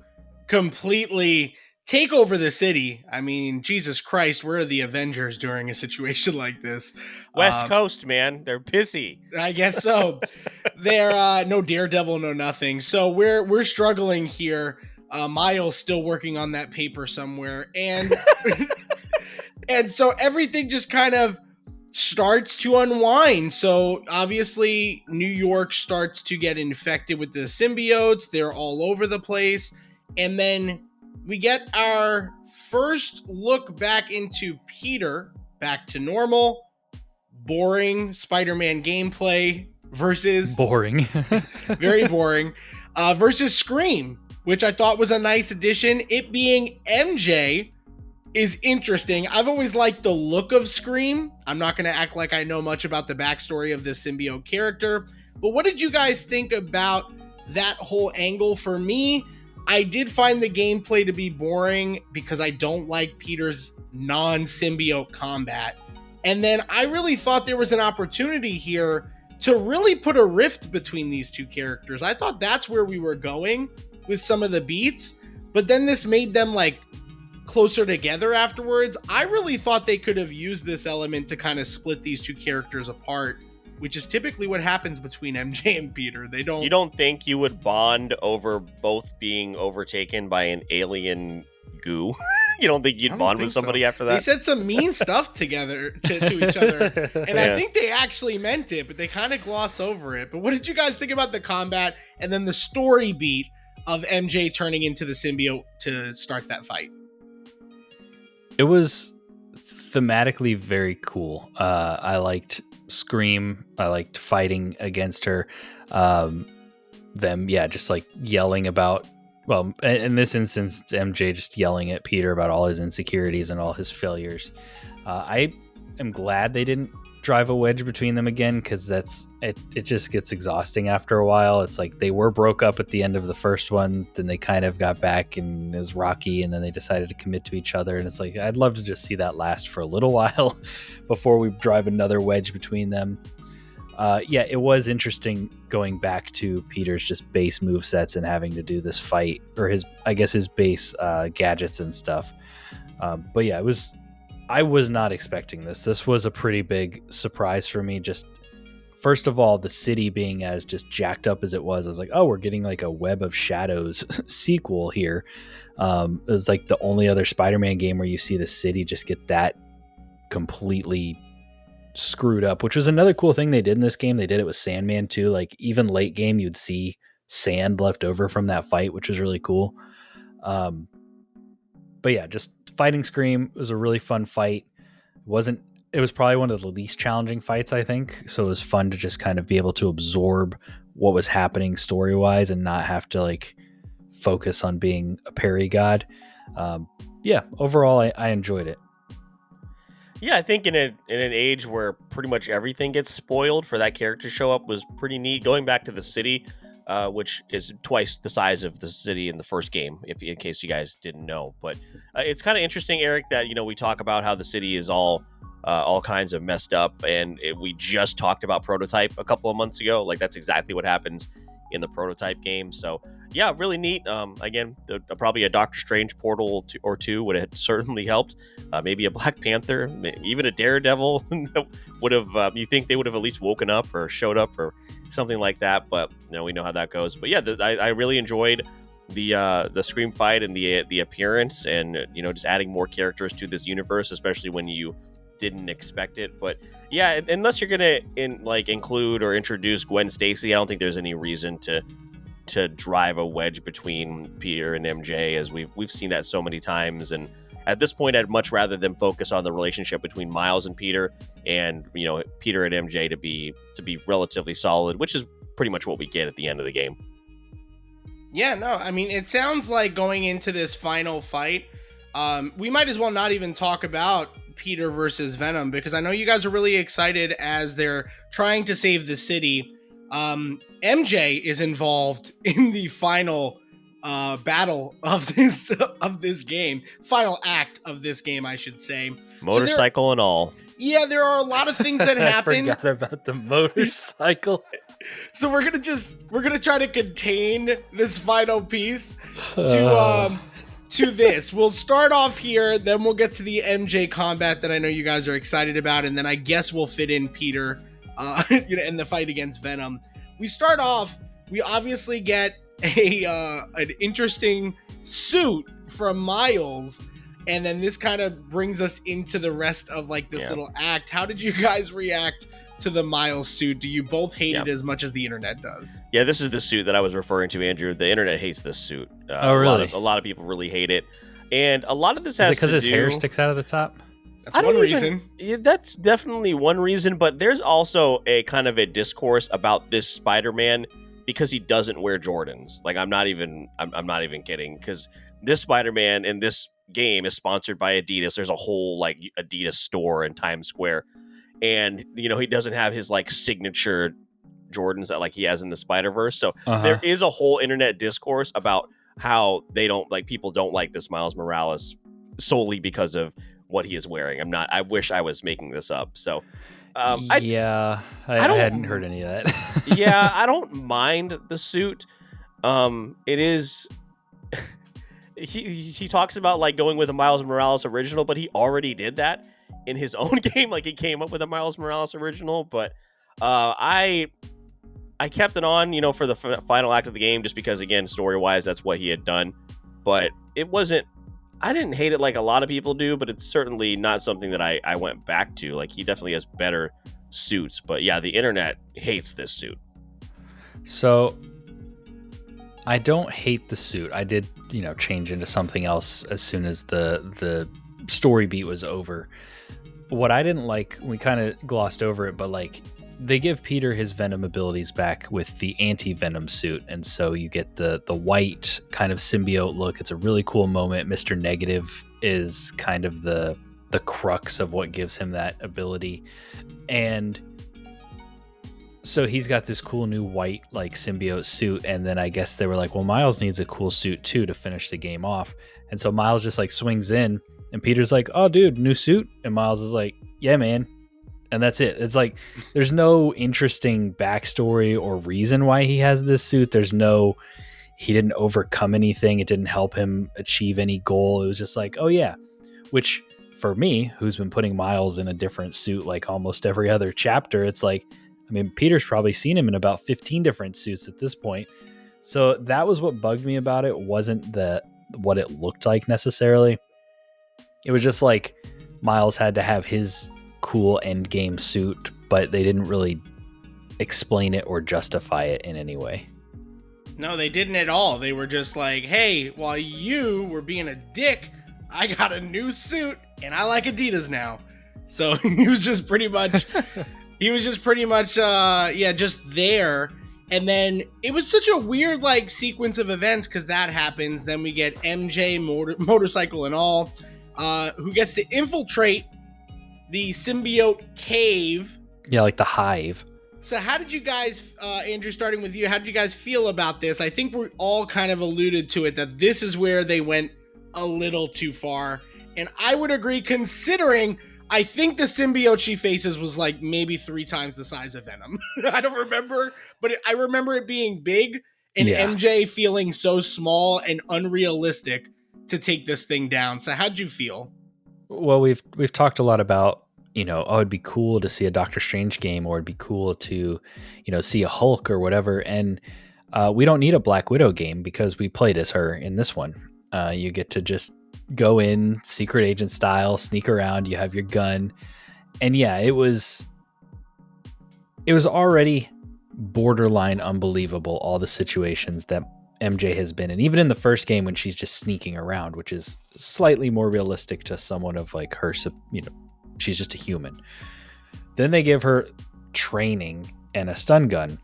completely take over the city. I mean, Jesus Christ, where are the Avengers during a situation like this? West Coast, man, they're pissy. I guess so. They're no Daredevil, no nothing. So we're struggling here. Miles still working on that paper somewhere, and and so everything just kind of starts to unwind. So obviously New York starts to get infected with the symbiotes. They're all over the place, and then we get our first look back into Peter, back to normal. Boring Spider-Man gameplay versus... Boring. Very boring. Versus Scream, which I thought was a nice addition. It being MJ is interesting. I've always liked the look of Scream. I'm not going to act like I know much about the backstory of this symbiote character. But what did you guys think about that whole angle? For me, I did find the gameplay to be boring because I don't like Peter's non-symbiote combat. And then I really thought there was an opportunity here to really put a rift between these two characters. I thought that's where we were going with some of the beats, but then this made them like closer together afterwards. I really thought they could have used this element to kind of split these two characters apart, which is typically what happens between MJ and Peter. You don't think you would bond over both being overtaken by an alien goo? You don't think you'd bond with somebody after that? They said some mean stuff together to each other, and I think they actually meant it, but they kind of gloss over it. But what did you guys think about the combat and then the story beat of MJ turning into the symbiote to start that fight? It was thematically very cool. I liked Scream. I liked fighting against her. Them, just like yelling about, well, in this instance, it's MJ just yelling at Peter about all his insecurities and all his failures. I am glad they didn't drive a wedge between them again, because it just gets exhausting after a while. It's like they were broke up at the end of the first one, then they kind of got back and it was rocky, and then they decided to commit to each other, and it's like I'd love to just see that last for a little while before we drive another wedge between them. It was interesting going back to Peter's just base movesets and having to do this fight, or his base gadgets and stuff. I was not expecting this. This was a pretty big surprise for me. Just first of all, the city being as just jacked up as it was, I was like, oh, we're getting like a Web of Shadows sequel here. It was like the only other Spider-Man game where you see the city just get that completely screwed up, which was another cool thing they did in this game. They did it with Sandman too. Like even late game, you'd see sand left over from that fight, which was really cool. Just fighting Scream was a really fun fight. It wasn't it was probably one of the least challenging fights, I think. So it was fun to just kind of be able to absorb what was happening story wise and not have to like focus on being a parry god. Yeah, overall, I enjoyed it. Yeah, I think in an age where pretty much everything gets spoiled, for that character to show up was pretty neat. Going back to the city, which is twice the size of the city in the first game, in case you guys didn't know. But it's kind of interesting, Eric, that we talk about how the city is all kinds of messed up, and we just talked about Prototype a couple of months ago. Like, that's exactly what happens in the Prototype game. So yeah, really neat. Again, probably a Doctor Strange portal or two would have certainly helped. Maybe a Black Panther, even a Daredevil would have. You think they would have at least woken up or showed up or something like that? But we know how that goes. But yeah, I really enjoyed the Scream fight and the appearance, and just adding more characters to this universe, especially when you didn't expect it. But yeah, unless you're gonna include or introduce Gwen Stacy, I don't think there's any reason to drive a wedge between Peter and MJ, as we've seen that so many times. And at this point, I'd much rather them focus on the relationship between Miles and Peter, and Peter and MJ to be relatively solid, which is pretty much what we get at the end of the game. Yeah, no, I mean, it sounds like going into this final fight, we might as well not even talk about Peter versus Venom, because I know you guys are really excited as they're trying to save the city. MJ is involved in the final battle of this game, final act of this game, I should say. Motorcycle and all. Yeah, there are a lot of things that happen. I forgot about the motorcycle. So we're gonna try to contain this final piece to this. We'll start off here, then we'll get to the MJ combat that I know you guys are excited about, and then I guess we'll fit in Peter in the fight against Venom. We start off, we obviously get an interesting suit from Miles, and then this kind of brings us into the rest of this little act. How did you guys react to the Miles suit? Do you both hate it as much as the internet does? Yeah, this is the suit that I was referring to, Andrew. The internet hates this suit. Oh, really? A lot of people really hate it. And a lot of this has to do... Is it because his hair sticks out of the top? That's one reason. Yeah, that's definitely one reason, but there's also a kind of a discourse about this Spider-Man because he doesn't wear Jordans. Like, I'm not even kidding, because this Spider-Man in this game is sponsored by Adidas. There's a whole Adidas store in Times Square. And, he doesn't have his signature Jordans that he has in the Spider-Verse. So there is a whole internet discourse about how people don't like this Miles Morales solely because of what he is wearing. I wish I was making this up. So, I hadn't heard any of that. Yeah, I don't mind the suit. It is, he talks about going with a Miles Morales original, but he already did that in his own game. He came up with a Miles Morales original, but I kept it on, for the final act of the game, just because, again, story-wise, that's what he had done. But I didn't hate it like a lot of people do, but it's certainly not something that I went back to. He definitely has better suits, but yeah, the internet hates this suit. So I don't hate the suit. I did, change into something else as soon as the story beat was over. What I didn't like, we kind of glossed over it, but they give Peter his Venom abilities back with the anti-Venom suit, and so you get the white kind of symbiote look. It's a really cool moment. Mr. Negative is kind of the crux of what gives him that ability, and so he's got this cool new white symbiote suit. And then I guess they were like, well, Miles needs a cool suit too to finish the game off, and so Miles just swings in, and Peter's like, oh dude, new suit, and Miles is like, yeah man. And that's it. It's there's no interesting backstory or reason why he has this suit. He didn't overcome anything. It didn't help him achieve any goal. It was just oh yeah. Which for me, who's been putting Miles in a different suit almost every other chapter, it's Peter's probably seen him in about 15 different suits at this point. So that was what bugged me about it. Wasn't what it looked like necessarily. It was just Miles had to have his cool end game suit, but they didn't really explain it or justify it in any way. No, they didn't at all. They were just hey, while you were being a dick, I got a new suit and I like Adidas now. So he was just pretty much just there. And then it was such a weird like sequence of events because that happens. Then we get MJ motorcycle and all, who gets to infiltrate the symbiote cave. Yeah, like the hive. So how did you guys, Andrew, starting with you, how did you guys feel about this? I think we all kind of alluded to it, that this is where they went a little too far. And I would agree, considering I think the symbiote she faces was like maybe 3 times the size of Venom. I don't remember, but I remember it being big and MJ feeling so small and unrealistic to take this thing down. So how'd you feel? Well, we've talked a lot about, it'd be cool to see a Doctor Strange game, or it'd be cool to, see a Hulk or whatever. And we don't need a Black Widow game because we played as her in this one. You get to just go in secret agent style, sneak around, you have your gun. And yeah, it was already borderline unbelievable, all the situations that MJ has been in, even in the first game when she's just sneaking around, which is slightly more realistic to someone of like her, she's just a human. Then they give her training and a stun gun,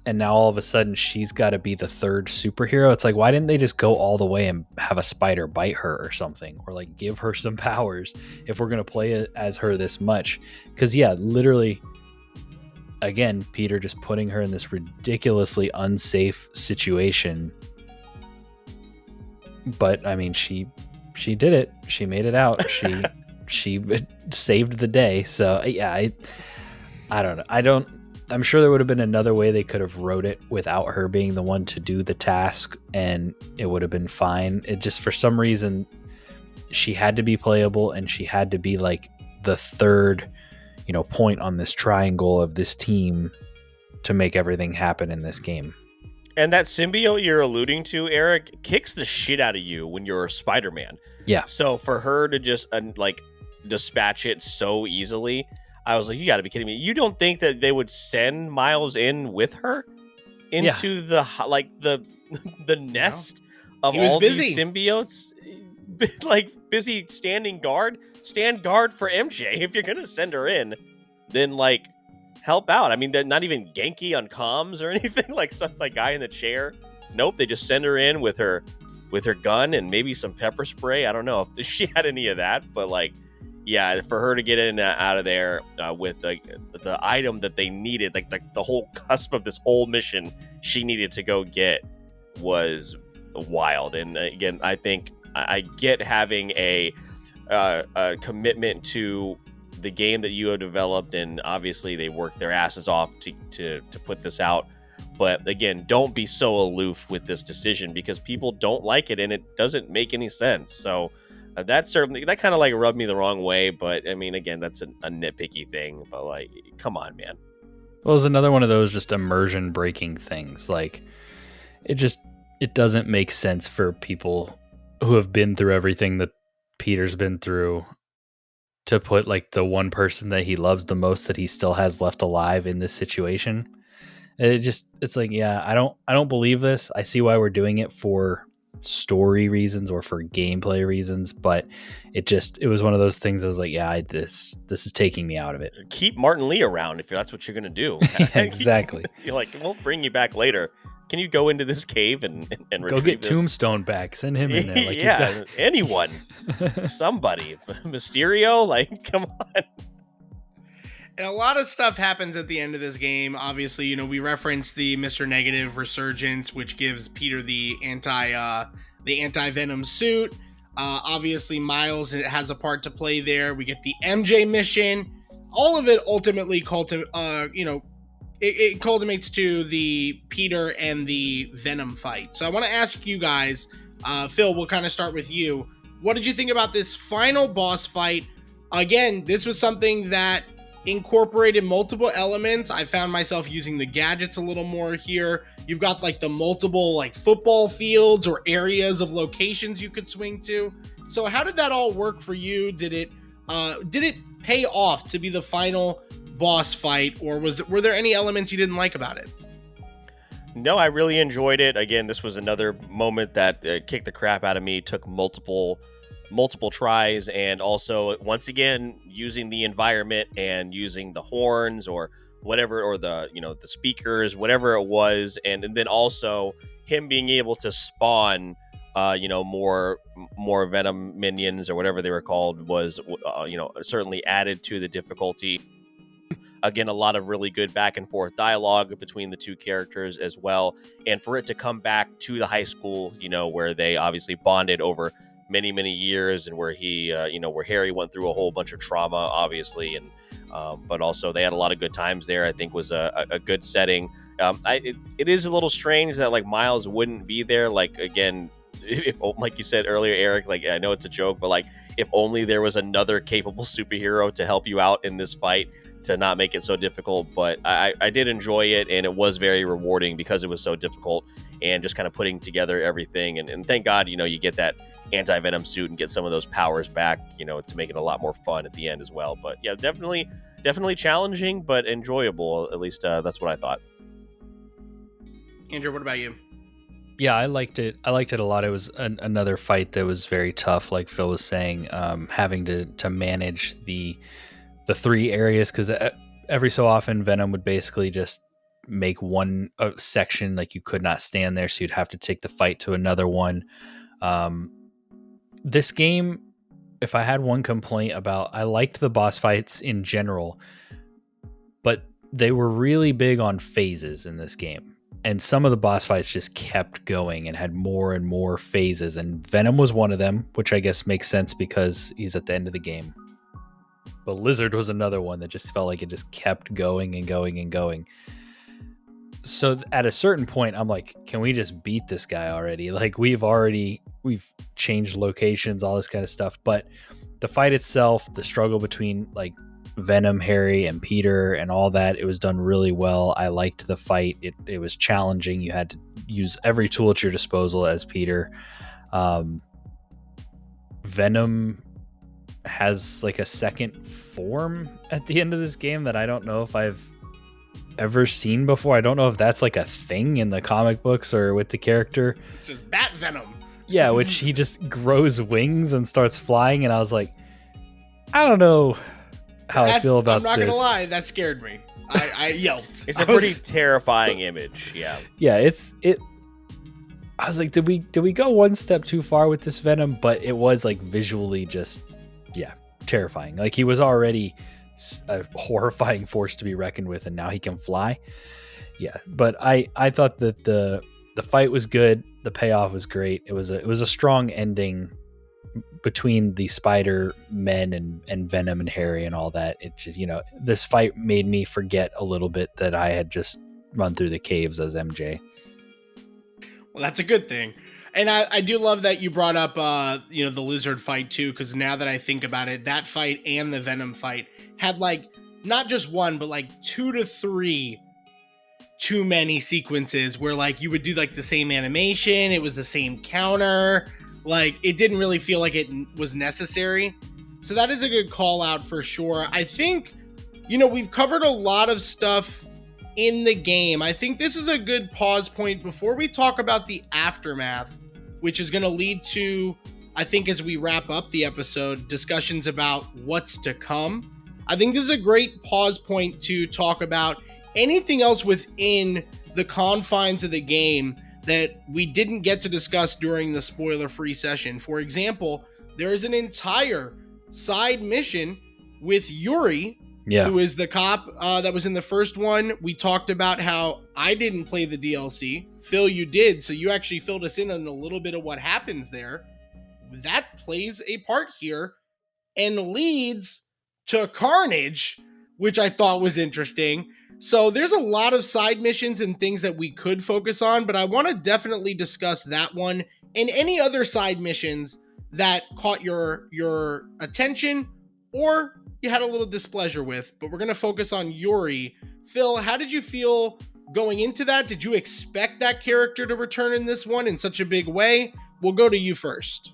and now all of a sudden she's got to be the third superhero. It's like, why didn't they just go all the way and have a spider bite her or something, or like give her some powers if we're going to play it as her this much? Because yeah, literally, again, Peter just putting her in this ridiculously unsafe situation. But I mean, she did it. She made it out. She saved the day. So yeah, I don't know. I'm sure there would have been another way they could have wrote it without her being the one to do the task, and it would have been fine. It just, for some reason, she had to be playable, and she had to be like the third, point on this triangle of this team to make everything happen in this game. And that symbiote you're alluding to, Eric, kicks the shit out of you when you're Spider-Man. Yeah. So for her to just dispatch it so easily, I was like, you got to be kidding me. You don't think that they would send Miles in with her into the nest of all these symbiotes? Like, busy standing guard? Stand guard for MJ. If you're going to send her in, then like help out. I mean, they're not even Genki on comms or anything, like some like guy in the chair. Nope, they just send her in with her gun and maybe some pepper spray. I don't know if she had any of that, but like, yeah, for her to get in and out of there with the item that they needed, like the whole cusp of this whole mission she needed to go get, was wild. And again, I think I get having a commitment to the game that you have developed, and obviously they worked their asses off to put this out. But again, don't be so aloof with this decision, because people don't like it and it doesn't make any sense. So that kind of like rubbed me the wrong way. But I mean, again, that's a nitpicky thing, but like, come on, man. Well, it's another one of those just immersion breaking things. Like, it doesn't make sense for people who have been through everything that Peter's been through to put like the one person that he loves the most that he still has left alive in this situation. It's like, yeah, I don't believe this. I see why we're doing it for story reasons or for gameplay reasons, but it was one of those things that was like, yeah, this is taking me out of it. Keep Martin Lee around if that's what you're gonna do. Exactly. You're like, we'll bring you back later. Can you go into this cave and go get this? Tombstone back? Send him in there. Like, yeah, anyone, somebody, Mysterio. Like, come on. And a lot of stuff happens at the end of this game. Obviously, we reference the Mr. Negative resurgence, which gives Peter the anti-venom suit. Obviously, Miles has a part to play there. We get the MJ mission. All of it ultimately it culminates to the Peter and the Venom fight. So I want to ask you guys, Phil, we'll kind of start with you. What did you think about this final boss fight? Again, this was something that incorporated multiple elements. I found myself using the gadgets a little more here. You've got like the multiple like football fields or areas of locations you could swing to. So how did that all work for you? Did it pay off to be the final boss fight, or were there any elements you didn't like about it? No, I really enjoyed it. Again, this was another moment that kicked the crap out of me. Took multiple multiple tries, and also once again using the environment and using the horns or whatever, or the the speakers, whatever it was, and then also him being able to spawn more venom minions or whatever they were called was certainly added to the difficulty. Again, a lot of really good back and forth dialogue between the two characters as well. And for it to come back to the high school, where they obviously bonded over many, many years, and where he, where Harry went through a whole bunch of trauma, obviously. And, but also they had a lot of good times there, I think was a good setting. It is a little strange that like Miles wouldn't be there. Like, again, if like you said earlier, Eric, like I know it's a joke, but like if only there was another capable superhero to help you out in this fight to not make it so difficult. But I did enjoy it, and it was very rewarding because it was so difficult, and just kind of putting together everything. And thank God, you get that anti-venom suit and get some of those powers back, to make it a lot more fun at the end as well. But yeah, definitely challenging, but enjoyable. At least that's what I thought. Andrew, what about you? Yeah, I liked it. I liked it a lot. It was another fight that was very tough, like Phil was saying, having to manage the 3 areas, because every so often Venom would basically just make one section like you could not stand there, so you'd have to take the fight to another one. This game, if I had one complaint about, I liked the boss fights in general, but they were really big on phases in this game. And some of the boss fights just kept going and had more and more phases. And Venom was one of them, which I guess makes sense because he's at the end of the game. But Lizard was another one that just felt like it just kept going and going and going. So at a certain point, I'm like, can we just beat this guy already? Like we've changed locations, all this kind of stuff. But the fight itself, the struggle between like Venom, Harry, and Peter and all that, it was done really well. I liked the fight. It was challenging. You had to use every tool at your disposal as Peter. Venom has like a second form at the end of this game that I don't know if I've ever seen before. I don't know if that's like a thing in the comic books or with the character. It's just Bat Venom. Yeah, which he just grows wings and starts flying, and I was like, I don't know how I feel about this. I'm not gonna lie, that scared me. I yelped. It's a pretty terrifying image. Yeah. Yeah, I was like, did we go one step too far with this Venom? But it was like visually just, terrifying. Like he was already a horrifying force to be reckoned with, and now he can fly. Yeah, but I thought that the fight was good. The payoff was great. It was a strong ending between the Spider-Men and Venom and Harry and all that. It just, this fight made me forget a little bit that I had just run through the caves as MJ. Well, that's a good thing. And I do love that you brought up, the Lizard fight too, because now that I think about it, that fight and the Venom fight had like not just one, but like 2 to 3 too many sequences where like you would do like the same animation, it was the same counter, like it didn't really feel like it was necessary. So that is a good call out for sure. I think, we've covered a lot of stuff in the game. I think this is a good pause point before we talk about the aftermath, which is going to lead to, I think as we wrap up the episode, discussions about what's to come. I think this is a great pause point to talk about anything else within the confines of the game that we didn't get to discuss during the spoiler-free session. For example, there is an entire side mission with Yuri, who is the cop that was in the first one. We talked about how I didn't play the DLC. Phil, you did, so you actually filled us in on a little bit of what happens there. That plays a part here and leads to Carnage, which I thought was interesting. So there's a lot of side missions and things that we could focus on, but I want to definitely discuss that one and any other side missions that caught your attention or you had a little displeasure with, but we're going to focus on Yuri. Phil, how did you feel going into that? Did you expect that character to return in this one in such a big way? We'll go to you first.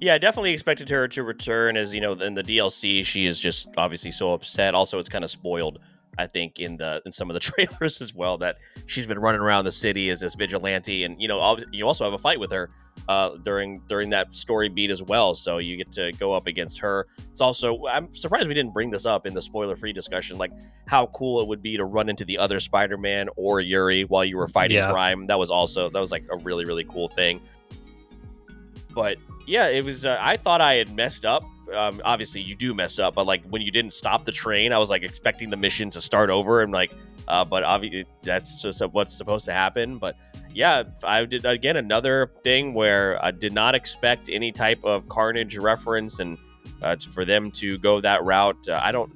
Yeah, I definitely expected her to return. As in the DLC, she is just obviously so upset. Also, it's kind of spoiled, I think, in some of the trailers as well, that she's been running around the city as this vigilante, and you also have a fight with her during that story beat as well. So you get to go up against her. It's also, I'm surprised we didn't bring this up in the spoiler-free discussion, like how cool it would be to run into the other Spider-Man or Yuri while you were fighting crime. That was like a really, really cool thing. But yeah, it was, I thought I had messed up. Obviously you do mess up, but like when you didn't stop the train, I was like expecting the mission to start over, and like, but obviously that's just what's supposed to happen. But yeah, I did again another thing where I did not expect any type of Carnage reference, and for them to go that route, I don't.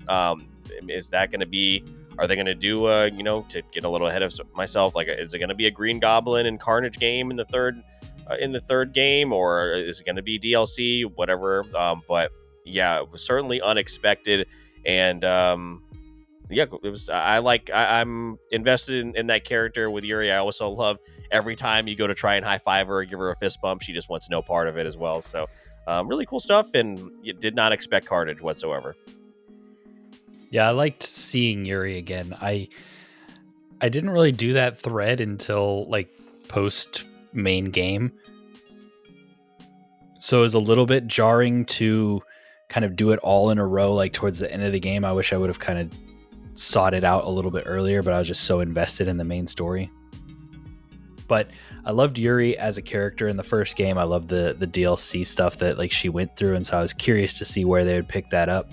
Is that going to be? Are they going to do? To get a little ahead of myself, like, is it going to be a Green Goblin and Carnage game in the third game, or is it going to be DLC? Whatever. But yeah, it was certainly unexpected, and yeah, it was. I'm invested in that character with Yuri. I also love every time you go to try and high five her or give her a fist bump, she just wants no part of it as well. So, really cool stuff, and you did not expect Carnage whatsoever. Yeah, I liked seeing Yuri again. I didn't really do that thread until like post main game, so it was a little bit jarring to kind of do it all in a row. Like towards the end of the game, I wish I would have kind of sought it out a little bit earlier, but I was just so invested in the main story. But I loved Yuri as a character in the first game. I loved the DLC stuff that like she went through, and so I was curious to see where they would pick that up.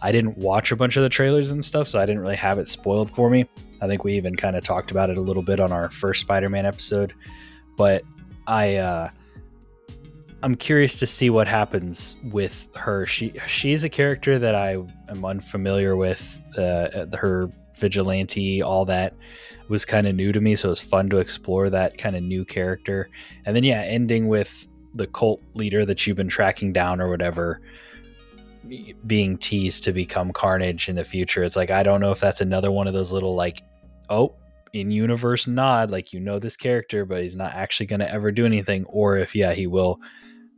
I didn't watch a bunch of the trailers and stuff, so I didn't really have it spoiled for me. I think we even kind of talked about it a little bit on our first Spider-Man episode, but I'm curious to see what happens with her. She's a character that I am unfamiliar with. Her vigilante, all that was kind of new to me, so it was fun to explore that kind of new character. And then yeah, ending with the cult leader that you've been tracking down or whatever being teased to become Carnage in the future. It's like, I don't know if that's another one of those little like, oh, in-universe nod, like, this character, but he's not actually going to ever do anything, or if he will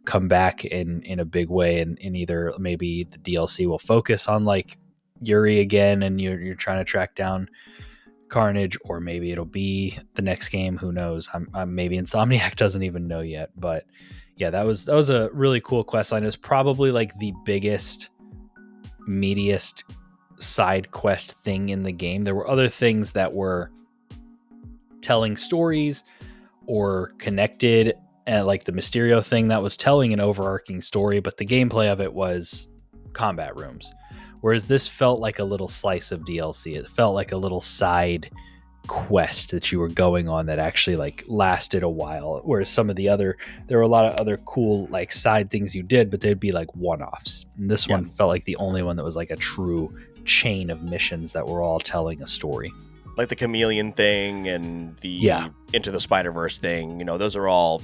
come back in a big way, and in either maybe the DLC will focus on like Yuri again and you're trying to track down Carnage, or maybe it'll be the next game. Who knows? I'm maybe Insomniac doesn't even know yet. But yeah, that was a really cool quest line. It was probably like the biggest, meatiest side quest thing in the game. There were other things that were telling stories or connected, and like the Mysterio thing that was telling an overarching story, but the gameplay of it was combat rooms. Whereas this felt like a little slice of DLC. It felt like a little side quest that you were going on that actually like lasted a while. Whereas some of the there were a lot of other cool like side things you did, but they'd be like one-offs. And this one felt like the only one that was like a true chain of missions that were all telling a story. Like the Chameleon thing and the Into the Spider-Verse thing, those are all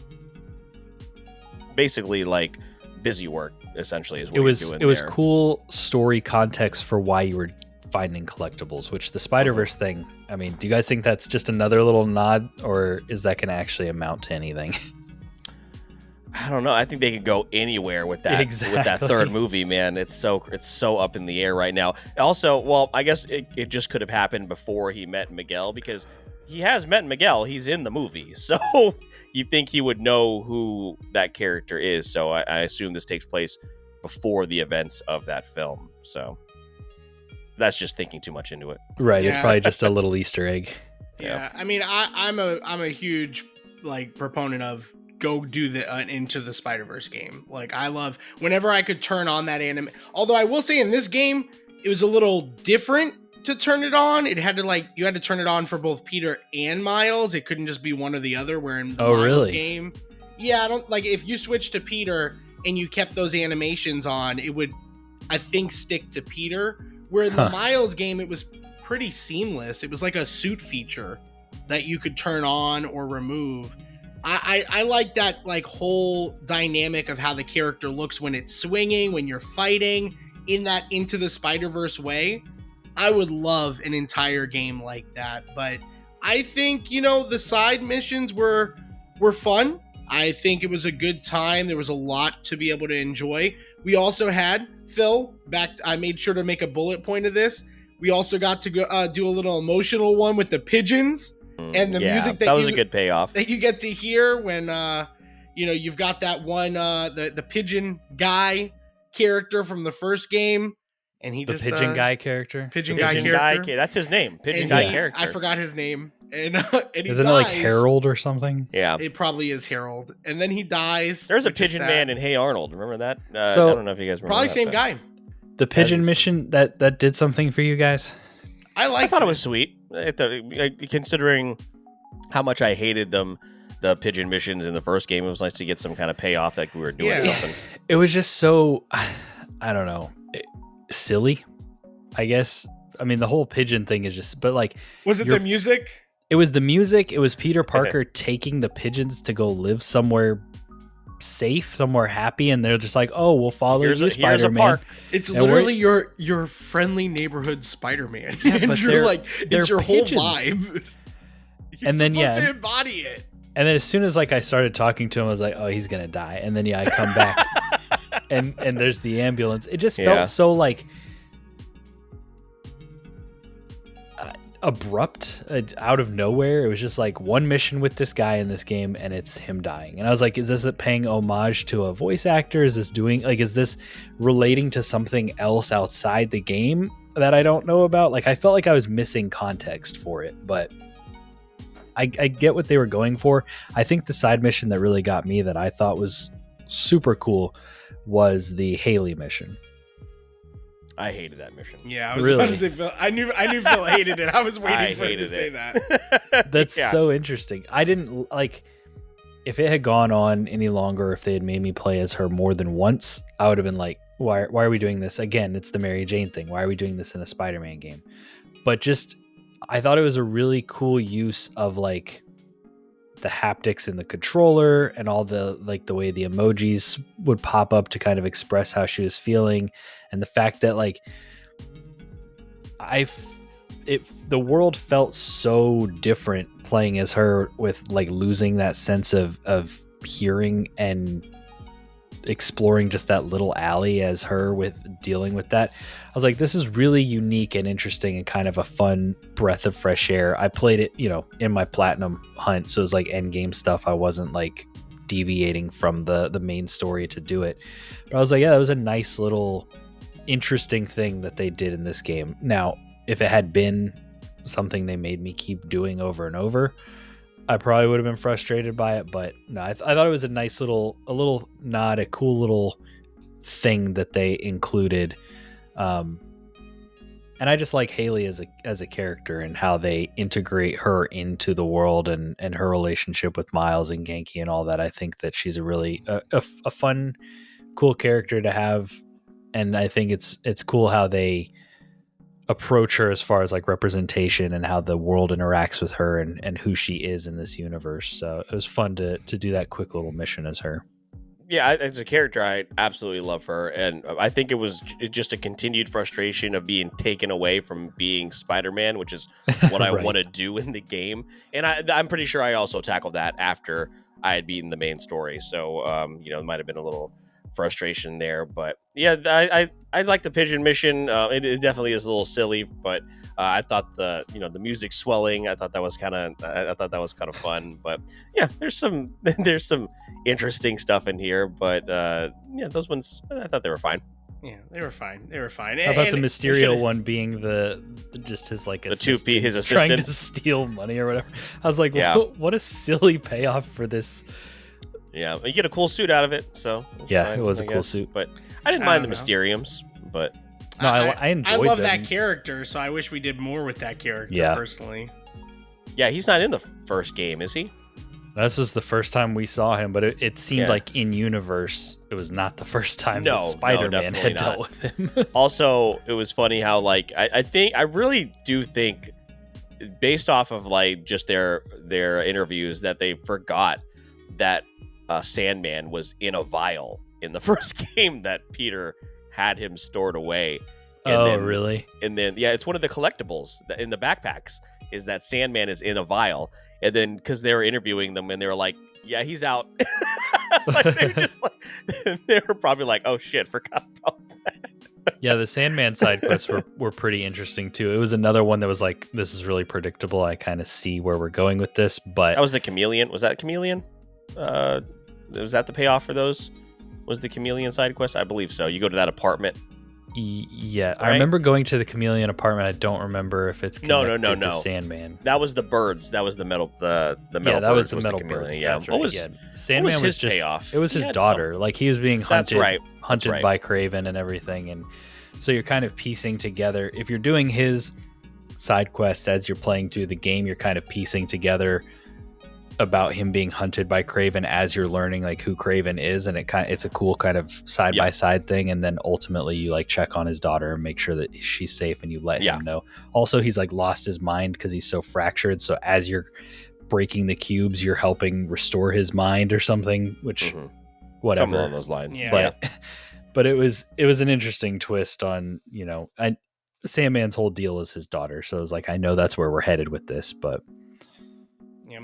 basically like busy work, essentially, is what you're doing. It was cool story context for why you were finding collectibles, which the Spider-Verse thing, I mean, do you guys think that's just another little nod, or is that going to actually amount to anything? I don't know. I think they could go anywhere with that. Exactly. With that third movie, man. It's so up in the air right now. Also, well, I guess it just could have happened before he met Miguel, because he has met Miguel. He's in the movie. So you think he would know who that character is. So I assume this takes place before the events of that film. So that's just thinking too much into it. Right. Yeah. It's probably just a little Easter egg. Yeah. I mean, I'm a huge like proponent of go do the Into the Spider-Verse game. Like, I love whenever I could turn on that anime. Although I will say in this game, it was a little different to turn it on. It had to you had to turn it on for both Peter and Miles. It couldn't just be one or the other. Where in the Miles game, I don't like if you switch to Peter and you kept those animations on, it would, I think, stick to Peter. Where in the Miles game, it was pretty seamless. It was like a suit feature that you could turn on or remove. I like that like whole dynamic of how the character looks when it's swinging, when you're fighting in that Into the Spider-Verse way. I would love an entire game like that, but I think, the side missions were fun. I think it was a good time. There was a lot to be able to enjoy. We also had, Phil, I made sure to make a bullet point of this. We also got to go do a little emotional one with the pigeons and the music that was a good payoff that you get to hear when you've got that one, the pigeon guy character from the first game, and he the pigeon guy character. Pigeon guy character. That's his name. Pigeon And guy character. I forgot his name. And he Isn't dies. it like Harold or something? Yeah. It probably is Harold. And then he dies. There's a which is pigeon sad. man in Hey Arnold. Remember that? So- I don't know if you guys remember. Probably that, same but guy. The pigeon mission that did something for you guys. I thought it was sweet. Considering how much I hated the pigeon missions in the first game, it was nice to get some kind of payoff that we were doing something. It was just so, I don't know, silly, I guess. I mean, the whole pigeon thing is just, but like, Was it the music? It was the music. It was Peter Parker taking the pigeons to go live somewhere safe, somewhere happy, and they're just like, "Oh, we'll follow you, Spider-Man." It's literally your friendly neighborhood Spider-Man. Yeah, and but you're like, it's your pigeons. whole vibe. You're And then, supposed to embody it. And then as soon as like I started talking to him, I was like, "Oh, he's gonna die." And then I come back, and there's the ambulance. It just felt so like abrupt, out of nowhere. It was just like one mission with this guy in this game, and it's him dying. And I was like, "Is this paying homage to a voice actor? Is this relating to something else outside the game that I don't know about?" Like I felt like I was missing context for it, but I get what they were going for. I think the side mission that really got me, that I thought was super cool, was the Haley mission. I hated that mission. Yeah, I was about to say Phil. I knew Phil hated it. I was waiting for him to say that. That's so interesting. I didn't like, if it had gone on any longer, if they had made me play as her more than once, I would have been like, why are we doing this again? It's the Mary Jane thing. Why are we doing this in a Spider-Man game? But just, I thought it was a really cool use of like the haptics in the controller and all the like the way the emojis would pop up to kind of express how she was feeling, and the fact that like the world felt so different playing as her, with like losing that sense of hearing and exploring just that little alley as her with dealing with that. I was like, this is really unique and interesting and kind of a fun breath of fresh air. I played it, in my platinum hunt, so it was like end game stuff. I wasn't like deviating from the main story to do it, but I was like, yeah, that was a nice little interesting thing that they did in this game. Now, if it had been something they made me keep doing over and over, I probably would have been frustrated by it. But no, I thought it was a nice little nod, a cool little thing that they included. And I just like Haley as a character and how they integrate her into the world and her relationship with Miles and Genki and all that. I think that she's a really a fun, cool character to have. And I think it's cool how they approach her as far as like representation and how the world interacts with her and who she is in this universe. So it was fun to do that quick little mission as her. Yeah, as a character, I absolutely love her, and I think it was just a continued frustration of being taken away from being Spider-Man, which is what I Right. want to do in the game. And I'm pretty sure I also tackled that after I had beaten the main story. So, it might have been a little frustration there, but yeah, I like the pigeon mission. It definitely is a little silly, but I thought the music swelling, I thought that was kind of fun. But yeah, there's some interesting stuff in here, but those ones, I thought they were fine. Yeah, they were fine. How about the Mysterio one being just his like the 2P, his trying assistant, to steal money or whatever? I was like, Yeah. what a silly payoff for this. Yeah, you get a cool suit out of it, so it's Yeah, fine, it was a I cool guess. suit. But I didn't I mind the don't know. Mysteriums, but No, I enjoyed I love them. that character, so I wish we did more with that character. Yeah. Personally. yeah, he's not in the first game, is he? This was the first time we saw him, but it seemed Yeah. like in universe, it was not the first time No, that Spider-Man definitely had dealt with him. Also, it was funny how like I really do think, based off of like just their interviews, that they forgot that Sandman was in a vial in the first game that Peter had him stored away. Really? And then yeah, it's one of the collectibles in the backpacks is that Sandman is in a vial. And then because they were interviewing them and they were like, yeah, he's out. Like, they were just like, they were probably like, oh shit, forgot about that. Yeah, the Sandman side quests were pretty interesting too. It was another one that was like, this is really predictable. I kind of see where we're going with this, but That was the Chameleon. Was that Chameleon? Was that the payoff for those? Was the chameleon side quest? I believe so. You go to that apartment. Yeah, right? I remember going to the chameleon apartment. I don't remember if it's connected to Sandman. That was the birds. That was the metal. The metal. Yeah, that was birds the metal birds. Yeah. That's right. Yeah. Sandman what was his just payoff? It was his daughter. Like he was being hunted. That's right. Hunted by Kraven and everything, and so you're kind of piecing together. If you're doing his side quests as you're playing through the game, you're kind of piecing together about him being hunted by Kraven as you're learning like who Kraven is, and it's a cool kind of side by side thing. And then ultimately you like check on his daughter and make sure that she's safe, and you let him know. Also, he's like lost his mind because he's so fractured. So as you're breaking the cubes, you're helping restore his mind or something. Which whatever, something along those lines. Yeah. But it was an interesting twist on Sandman's whole deal is his daughter. So it was like I know that's where we're headed with this, but. Yeah.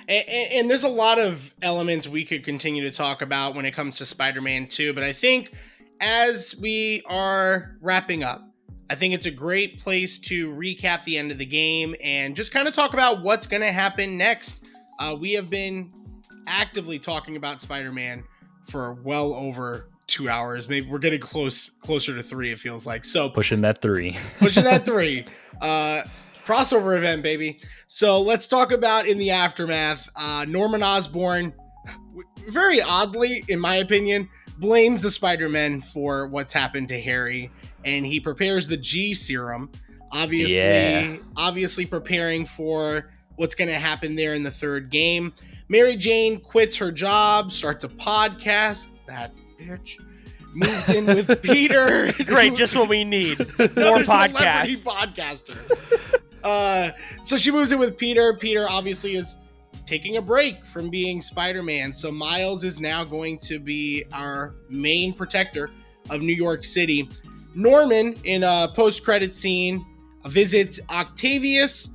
And there's a lot of elements we could continue to talk about when it comes to Spider-Man 2, but I think as we are wrapping up, I think it's a great place to recap the end of the game and just kind of talk about what's going to happen next. We have been actively talking about Spider-Man for well over 2 hours. Maybe we're getting closer to 3, it feels like. So pushing that 3. Crossover event, baby. So let's talk about in the aftermath. Norman Osborn, very oddly, in my opinion, blames the Spider-Men for what's happened to Harry, and he prepares the G serum. Obviously preparing for what's going to happen there in the third game. Mary Jane quits her job, starts a podcast. That bitch moves in with Peter. Great, just what we need. More podcasts. Podcaster. So she moves in with Peter. Peter obviously is taking a break from being Spider-Man. So Miles is now going to be our main protector of New York City. Norman, in a post-credit scene, visits Octavius,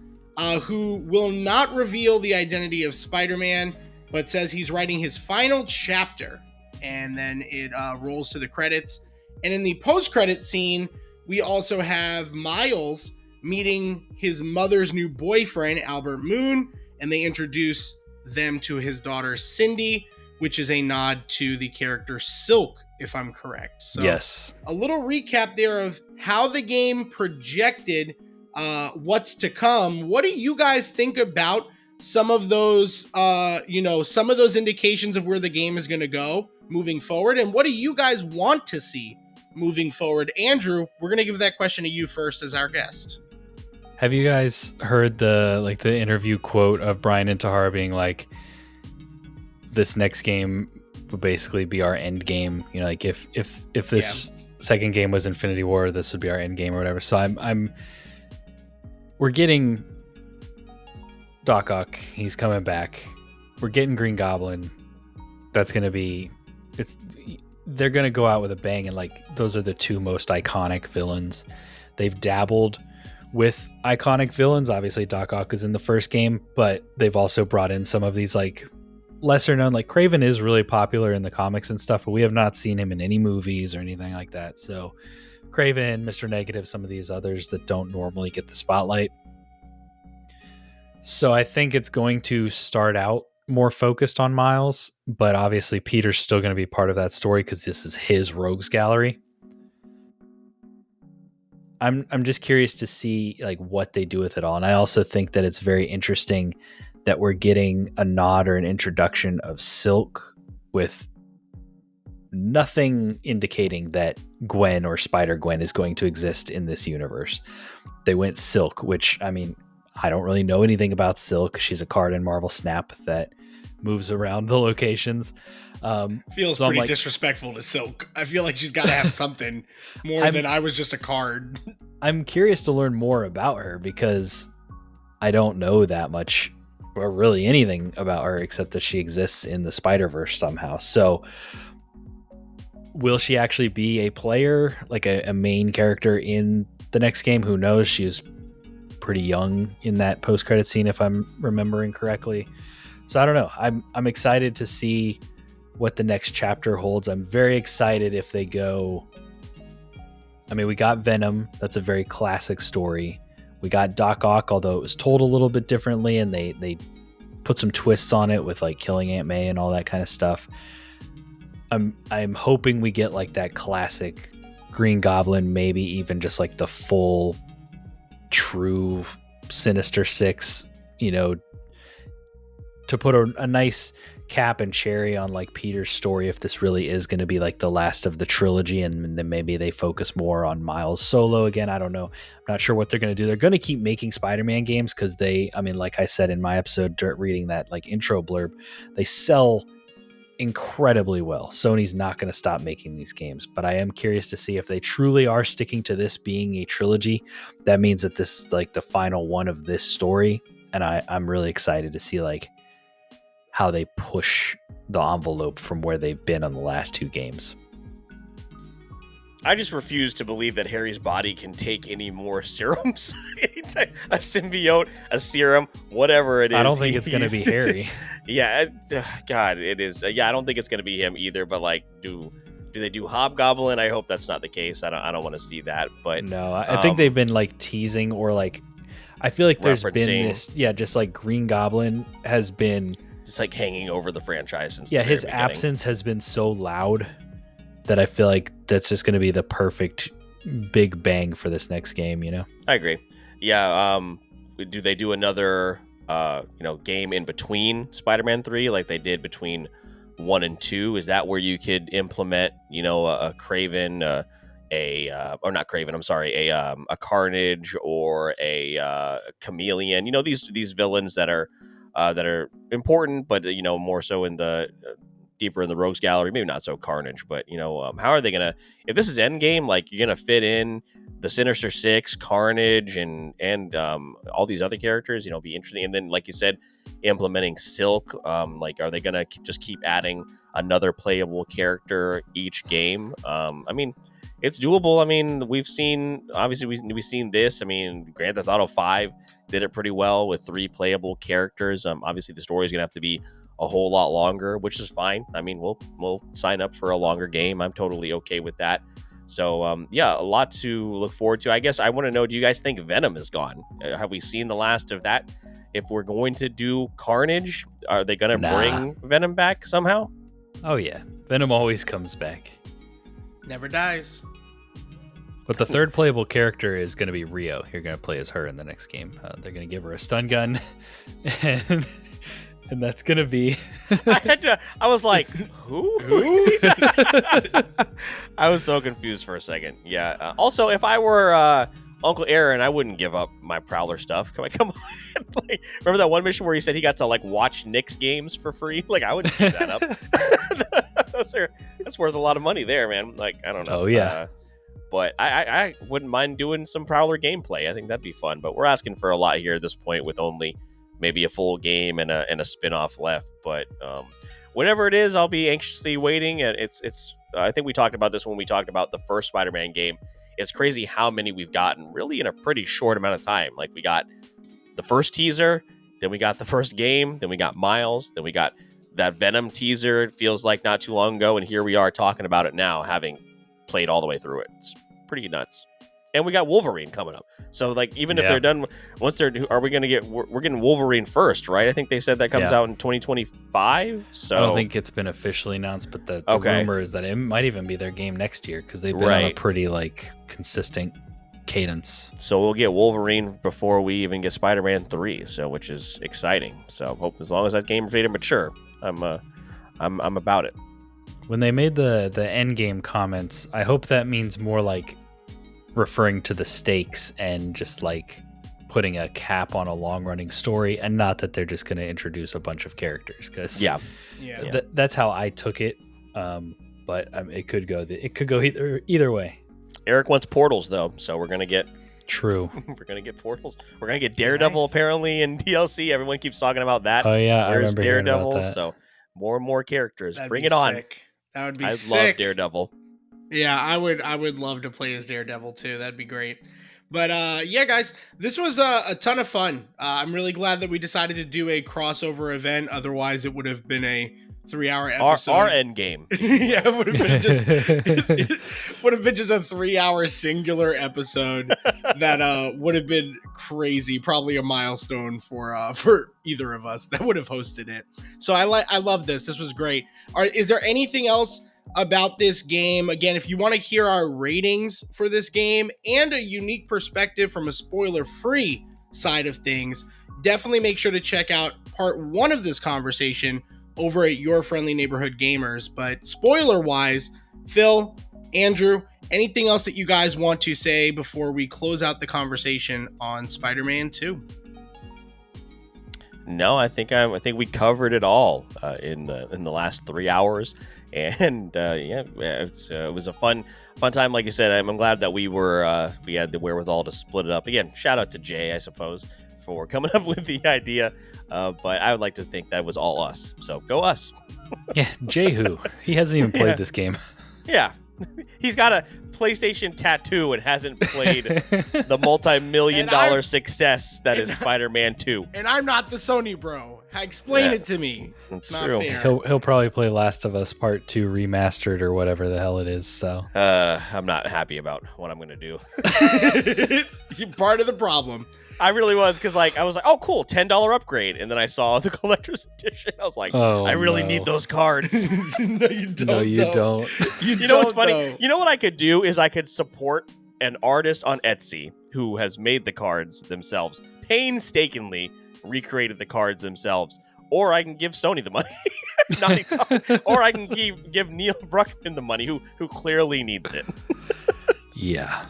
who will not reveal the identity of Spider-Man, but says he's writing his final chapter. And then it rolls to the credits. And in the post-credit scene, we also have Miles meeting his mother's new boyfriend, Albert Moon, and they introduce them to his daughter, Cindy, which is a nod to the character Silk, if I'm correct. So yes. A little recap there of how the game projected what's to come. What do you guys think about some of those, some of those indications of where the game is going to go moving forward? And what do you guys want to see moving forward? Andrew, we're going to give that question to you first as our guest. Have you guys heard the interview quote of Brian Intihar being like, this next game will basically be our end game? You know, like if this second game was Infinity War, this would be our end game or whatever. So we're getting Doc Ock. He's coming back. We're getting Green Goblin. That's going to be, they're going to go out with a bang. And like, those are the two most iconic villains. They've dabbled with iconic villains. Obviously Doc Ock is in the first game, but they've also brought in some of these like lesser known, like Kraven is really popular in the comics and stuff, but we have not seen him in any movies or anything like that. So Kraven, Mr. Negative, some of these others that don't normally get the spotlight. So I think it's going to start out more focused on Miles, but obviously Peter's still going to be part of that story because this is his rogues gallery. I'm just curious to see like what they do with it all. And I also think that it's very interesting that we're getting a nod or an introduction of Silk with nothing indicating that Gwen or Spider-Gwen is going to exist in this universe. They went Silk, which, I mean, I don't really know anything about Silk. She's a card in Marvel Snap that moves around the locations. Feels so pretty disrespectful to Silk. I feel like she's got to have something more than I was just a card. I'm curious to learn more about her because I don't know that much or really anything about her except that she exists in the Spider-Verse somehow. So will she actually be a player, like a main character in the next game? Who knows? She was pretty young in that post-credit scene, if I'm remembering correctly. So I don't know. I'm excited to see what the next chapter holds. I'm very excited if they go. I mean, we got Venom. That's a very classic story. We got Doc Ock, although it was told a little bit differently, and they put some twists on it with like killing Aunt May and all that kind of stuff. I'm hoping we get like that classic Green Goblin, maybe even just like the full true Sinister Six, to put a nice cap and cherry on like Peter's story, if this really is going to be like the last of the trilogy, and then maybe they focus more on Miles solo again. I don't know. I'm not sure what they're going to do. They're going to keep making Spider-Man games because like I said in my episode reading that like intro blurb, they sell incredibly well. Sony's not going to stop making these games, but I am curious to see if they truly are sticking to this being a trilogy. That means that this is like the final one of this story, and I'm really excited to see like how they push the envelope from where they've been on the last two games. I just refuse to believe that Harry's body can take any more serums. A symbiote, a serum, whatever it is. I don't think it's going to be Harry. Yeah, God, it is. Yeah, I don't think it's going to be him either. But like, do they do Hobgoblin? I hope that's not the case. I don't want to see that. But no, I think they've been like teasing, or like, I feel like there's been this. Yeah, just like Green Goblin has been just like hanging over the franchise. Since his absence has been so loud that I feel like that's just going to be the perfect big bang for this next game, I agree. Yeah, do they do another game in between Spider-Man 3 like they did between 1 and 2? Is that where you could implement, a Craven, or not Craven, I'm sorry, a Carnage or a Chameleon, these villains that are important, but more so in the deeper in the Rogues Gallery, maybe not so Carnage, but how are they gonna, if this is Endgame, like you're gonna fit in the Sinister Six, Carnage, and all these other characters, be interesting. And then, like you said, implementing Silk, like are they gonna just keep adding another playable character each game? I mean, it's doable. I mean, we've seen this. I mean, Grand Theft Auto 5 did it pretty well with 3 playable characters. Obviously the story is gonna have to be a whole lot longer, which is fine. I mean, we'll sign up for a longer game. I'm totally okay with that. So a lot to look forward to. I guess I want to know, do you guys think Venom is gone? Have we seen the last of that? If we're going to do Carnage, are they going to bring Venom back somehow? Oh yeah, Venom always comes back. Never dies. But the third playable character is going to be Rio. You're going to play as her in the next game. They're going to give her a stun gun, and that's going to be... I was like, who? I was so confused for a second. Yeah. Also, if I were Uncle Aaron, I wouldn't give up my Prowler stuff. Come on. Like, remember that one mission where he said he got to like watch Knicks games for free? Like, I wouldn't give that up. That's worth a lot of money there, man. Like, I don't know. Oh, yeah. But I wouldn't mind doing some Prowler gameplay. I think that'd be fun. But we're asking for a lot here at this point with only maybe a full game and a spin-off left. But whatever it is, I'll be anxiously waiting. And it's I think we talked about this when we talked about the first Spider-Man game. It's crazy how many we've gotten really in a pretty short amount of time. Like we got the first teaser, then we got the first game, then we got Miles, then we got that Venom teaser. It feels like not too long ago. And here we are talking about it now, having played all the way through it. It's pretty nuts. And we got Wolverine coming up. So like, even if they're done, we're getting Wolverine first, right? I think they said that comes out in 2025. So I don't think it's been officially announced, but the rumor is that it might even be their game next year because they've been on a pretty like consistent cadence. So we'll get Wolverine before we even get Spider-Man 3. So which is exciting. So hope as long as that game's ready to mature, I'm about it. When they made the end game comments, I hope that means more like referring to the stakes and just like putting a cap on a long running story, and not that they're just going to introduce a bunch of characters, because that's how I took it. But it could go either way. Eric wants portals though, so we're gonna get we're gonna get portals. We're gonna get Daredevil apparently in DLC. Everyone keeps talking about that. Oh yeah, I remember Daredevil. About that. So more and more characters. Bring it sick. on. That would be I sick. love Daredevil. Yeah, I would love to play as Daredevil too. That'd be great. But yeah, guys, this was a ton of fun. I'm really glad that we decided to do a crossover event. Otherwise, it would have been a 3-hour episode. Our end game. Yeah, it would have been just a 3-hour singular episode that would have been crazy, probably a milestone for either of us that would have hosted it. So I love this. This was great. Is there anything else about this game? Again, if you want to hear our ratings for this game and a unique perspective from a spoiler-free side of things, definitely make sure to check out part 1 of this conversation over at Your Friendly Neighborhood Gamers. But spoiler-wise, Phil, Andrew, anything else that you guys want to say before we close out the conversation on Spider-Man 2? No, I think we covered it all in the last 3 hours, and it was a fun time. Like you said, I'm glad that we had the wherewithal to split it up. Again, shout out to Jay, I suppose, for coming up with the idea. But I would like to think that was all us. So go us. Yeah, Jehu. He hasn't even played this game. Yeah. He's got a PlayStation tattoo and hasn't played the multi-million-dollar success that is Spider-Man 2. And I'm not the Sony bro. Explain it to me. That's it's not true. fair. He'll probably play Last of Us Part 2 remastered or whatever the hell it is. So I'm not happy about what I'm gonna do. You're part of the problem. I really was, because I was like, oh cool, $10 upgrade, and then I saw the collector's edition. I was like, I really need those cards. No, you don't. No, you don't. You know what's funny? Though. You know what I could do is I could support an artist on Etsy who has made the cards themselves, painstakingly recreated the cards themselves, or I can give Sony the money, or I can give Neil Bruckman the money, who clearly needs it. Yeah.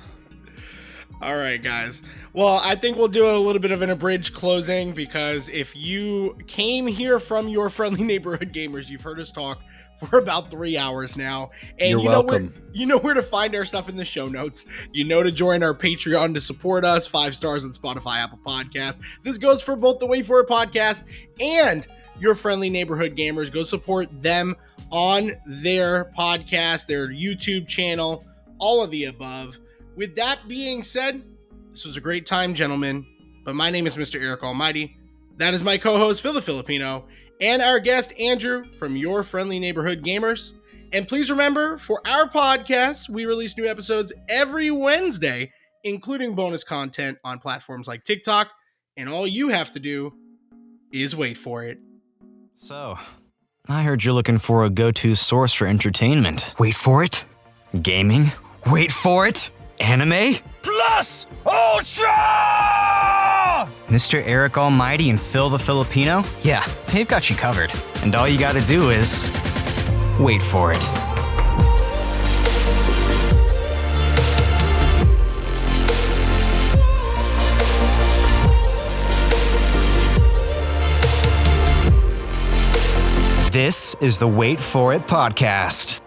All right, guys. Well, I think we'll do a little bit of an abridged closing, because if you came here from Your Friendly Neighborhood Gamers, you've heard us talk for about 3 hours now. And You're welcome. You know where to find our stuff in the show notes. You know to join our Patreon to support us, 5 stars on Spotify, Apple Podcasts. This goes for both the Wait For It podcast and Your Friendly Neighborhood Gamers. Go support them on their podcast, their YouTube channel, all of the above. With that being said, this was a great time, gentlemen. But my name is Mr. Eric Almighty. That is my co-host, Phil the Filipino, and our guest, Andrew, from Your Friendly Neighborhood Gamers. And please remember, for our podcast, we release new episodes every Wednesday, including bonus content on platforms like TikTok. And all you have to do is wait for it. So, I heard you're looking for a go-to source for entertainment. Wait for it. Gaming. Wait for it. Anime? Plus Ultra! Mr. Eric Almighty and Phil the Filipino? Yeah, they've got you covered. And all you gotta do is wait for it. This is the Wait For It podcast.